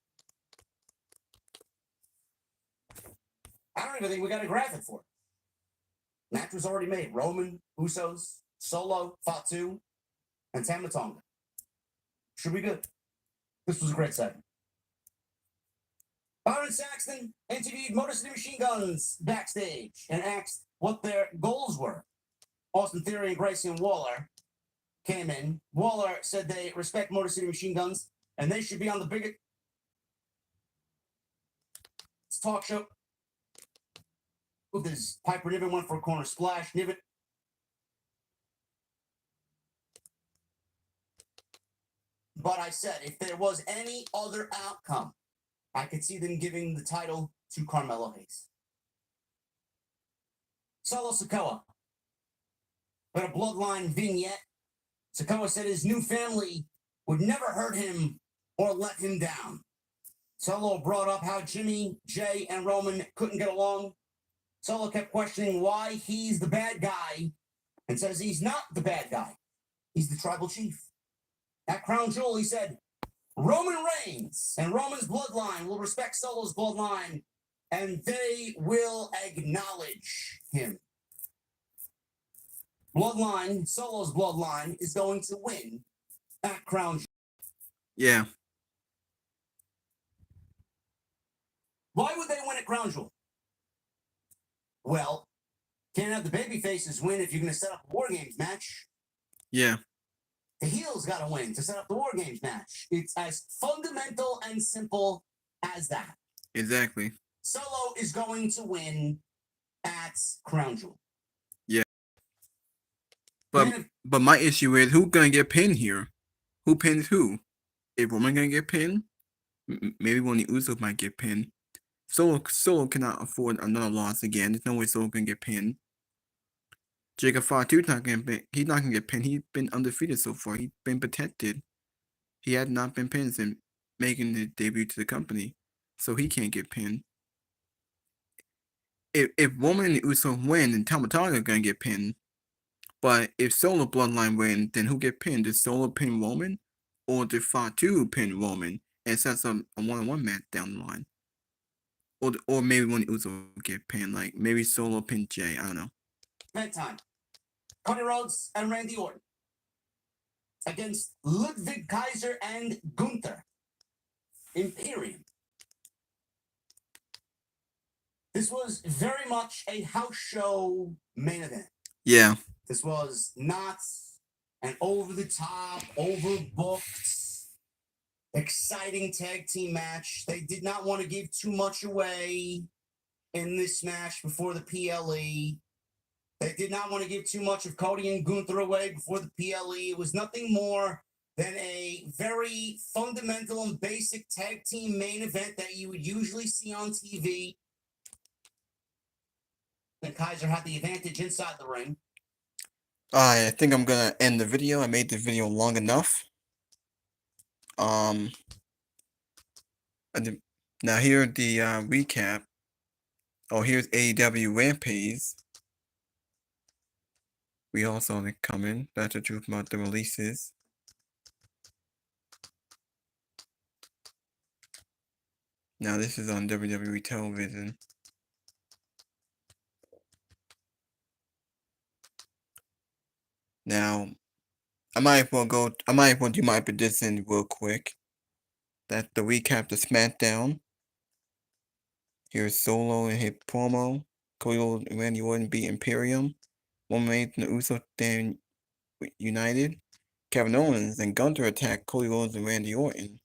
I: I don't even think we got a graphic for. Match was already made. Roman, Usos, Solo, Fatu, and Tama Tonga. Should be good. This was a great segment. Byron Saxton interviewed Motor City Machine Guns backstage and asked what their goals were. Austin Theory and Grayson Waller came in. Waller said they respect Motor City Machine Guns and they should be on the biggest talk show. Ooh, this Piper Niven went for a corner splash. Niven. But I said if there was any other outcome, I could see them giving the title to Carmelo Hayes. Solo Sikoa. But a bloodline vignette. Sikoa said his new family would never hurt him or let him down. Solo brought up how Jimmy, Jay, and Roman couldn't get along. Solo kept questioning why he's the bad guy and says he's not the bad guy. He's the tribal chief. At Crown Jewel, he said, Roman Reigns and Roman's bloodline will respect Solo's bloodline and they will acknowledge him. Bloodline, Solo's Bloodline, is going to win at Crown Jewel.
A: Yeah.
I: Why would they win at Crown Jewel? Well, can't have the baby faces win if you're going to set up a War Games match.
A: Yeah.
I: The heels got to win to set up the War Games match. It's as fundamental and simple as that.
A: Exactly.
I: Solo is going to win at Crown Jewel.
A: Yeah. But my issue is, who's gonna get pinned here? Who pins who? Is Roman gonna get pinned? Maybe one of the Usos might get pinned. Solo cannot afford another loss again. There's no way Solo can get pinned. Jacob Fatu's not gonna get pinned. He's been undefeated so far. He's been protected. He had not been pinned since making the debut to the company, so he can't get pinned. If Roman and the Usos win, then Tama Tonga gonna get pinned. But if Solo Bloodline win, then who get pinned? Does Solo pin Roman, or did Fatu pin Roman and sets up a one-on-one match down the line? Or maybe one Uso get pinned, like maybe Solo pin Jay. I don't know.
I: Bedtime. Cody Rhodes and Randy Orton against Ludwig Kaiser and Gunther. Imperium. This was very much a house show main event.
A: Yeah.
I: This was not an over-the-top, overbooked, exciting tag team match. They did not want to give too much away in this match before the PLE. They did not want to give too much of Cody and Gunther away before the PLE. It was nothing more than a very fundamental and basic tag team main event that you would usually see on TV. And Kaiser had the advantage inside the ring.
A: I think I'm gonna end the video. I made the video long enough. Now here's the recap. Oh, here's AEW Rampage. We also saw it coming. That's the truth about the releases. Now this is on WWE television. Now, I might as well do my prediction real quick. That's the recap to SmackDown. Here's Solo and his promo. Cody and Randy Orton beat Imperium. Roman Reigns and the Usos stand united. Kevin Owens and Gunther attack Cody Rhodes and Randy Orton.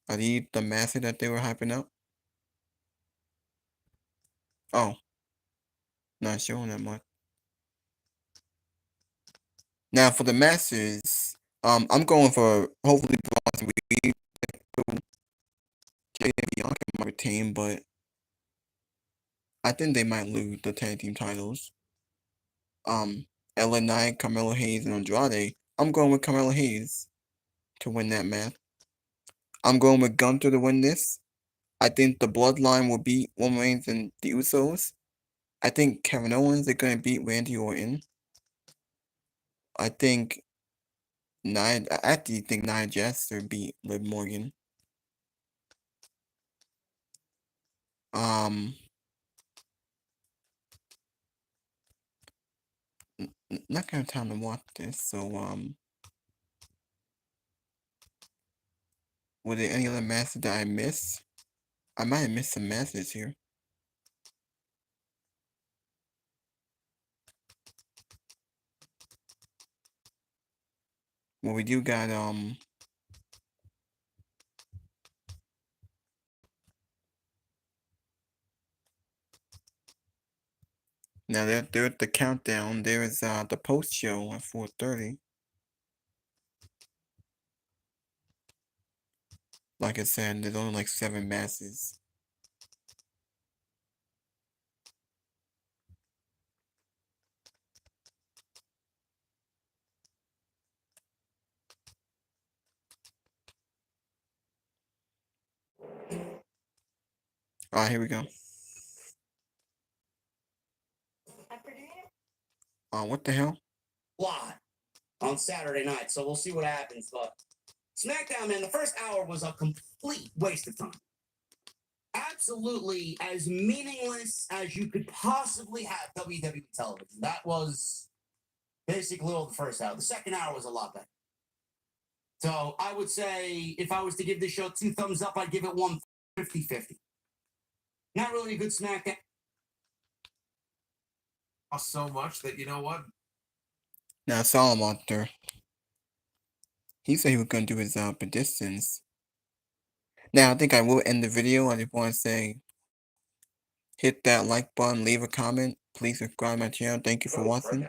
A: Are these the matches that they were hyping up? Oh. Not showing that much. Now for the matches, I'm going for hopefully Bronson Reed. Jay and Bianca might retain, but I think they might lose the tag team titles. LA Knight, Carmelo Hayes, and Andrade. I'm going with Carmelo Hayes to win that match. I'm going with Gunther to win this. I think the Bloodline will beat Roman Reigns and the Usos. I think Kevin Owens is going to beat Randy Orton. I think I actually think Nia Jax will beat Liv Morgan. Not gonna have time to watch this, so were there any other matches that I missed? I might have missed some matches here. Well, we do got now there's the countdown. There is the post show at 4:30. Like I said, there's only like 7 matches. Alright, here we go. What the hell?
I: Live on Saturday night, so we'll see what happens. But SmackDown, man, the first hour was a complete waste of time. absolutely as meaningless as you could possibly have WWE television. That was basically all the first hour. The second hour was a lot better. So I would say if I was to give this show 2 thumbs up, I'd give it 1 50-50. Not really a good SmackDown.
G: So much that you know what?
A: Now, Solomon, he said he was going to do his predictions. Now, I think I will end the video. I just want to say, hit that like button, leave a comment. Please subscribe to my channel. Thank you for watching.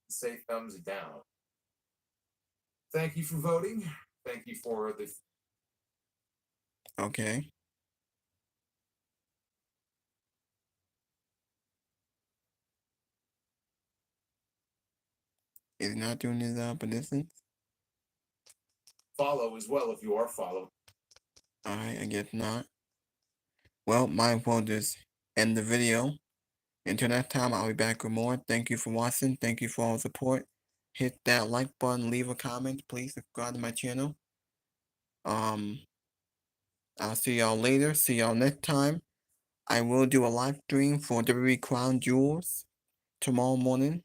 G: Say thumbs down. Thank you for voting. Thank you for the.
A: Okay. Is he not doing his predictions?
G: Follow as well if you are followed.
A: Alright, I guess not. Well, might will just end the video. Until next time, I'll be back with more. Thank you for watching. Thank you for all the support. Hit that like button, leave a comment. Please subscribe to my channel. I'll see y'all later. See y'all next time. I will do a live stream for WWE Crown Jewels tomorrow morning.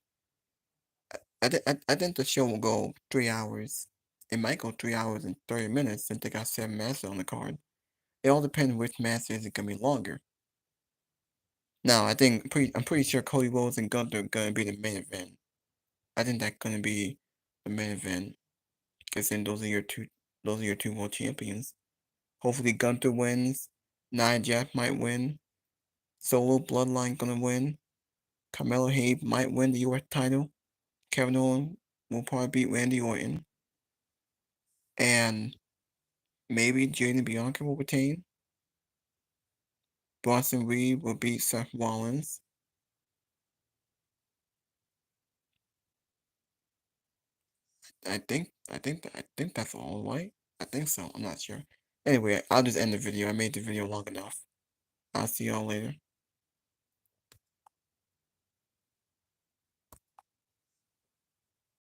A: I think the show will go 3 hours. It might go 3 hours and 30 minutes since they got 7 matches on the card. It all depends which match is gonna be longer. Now, I'm pretty sure Cody Rhodes and Gunther are gonna be the main event. I think that's gonna be the main event, because then those are your two world champions. Hopefully Gunther wins. Nia Jax might win. Solo Bloodline gonna win. Carmelo Hayes might win the US title. Kevin Owens will probably beat Randy Orton. And maybe Jade and Bianca will retain. Bronson Reed will beat Seth Rollins. I think that's all, right? I think so. I'm not sure. Anyway, I'll just end the video. I made the video long enough. I'll see y'all later.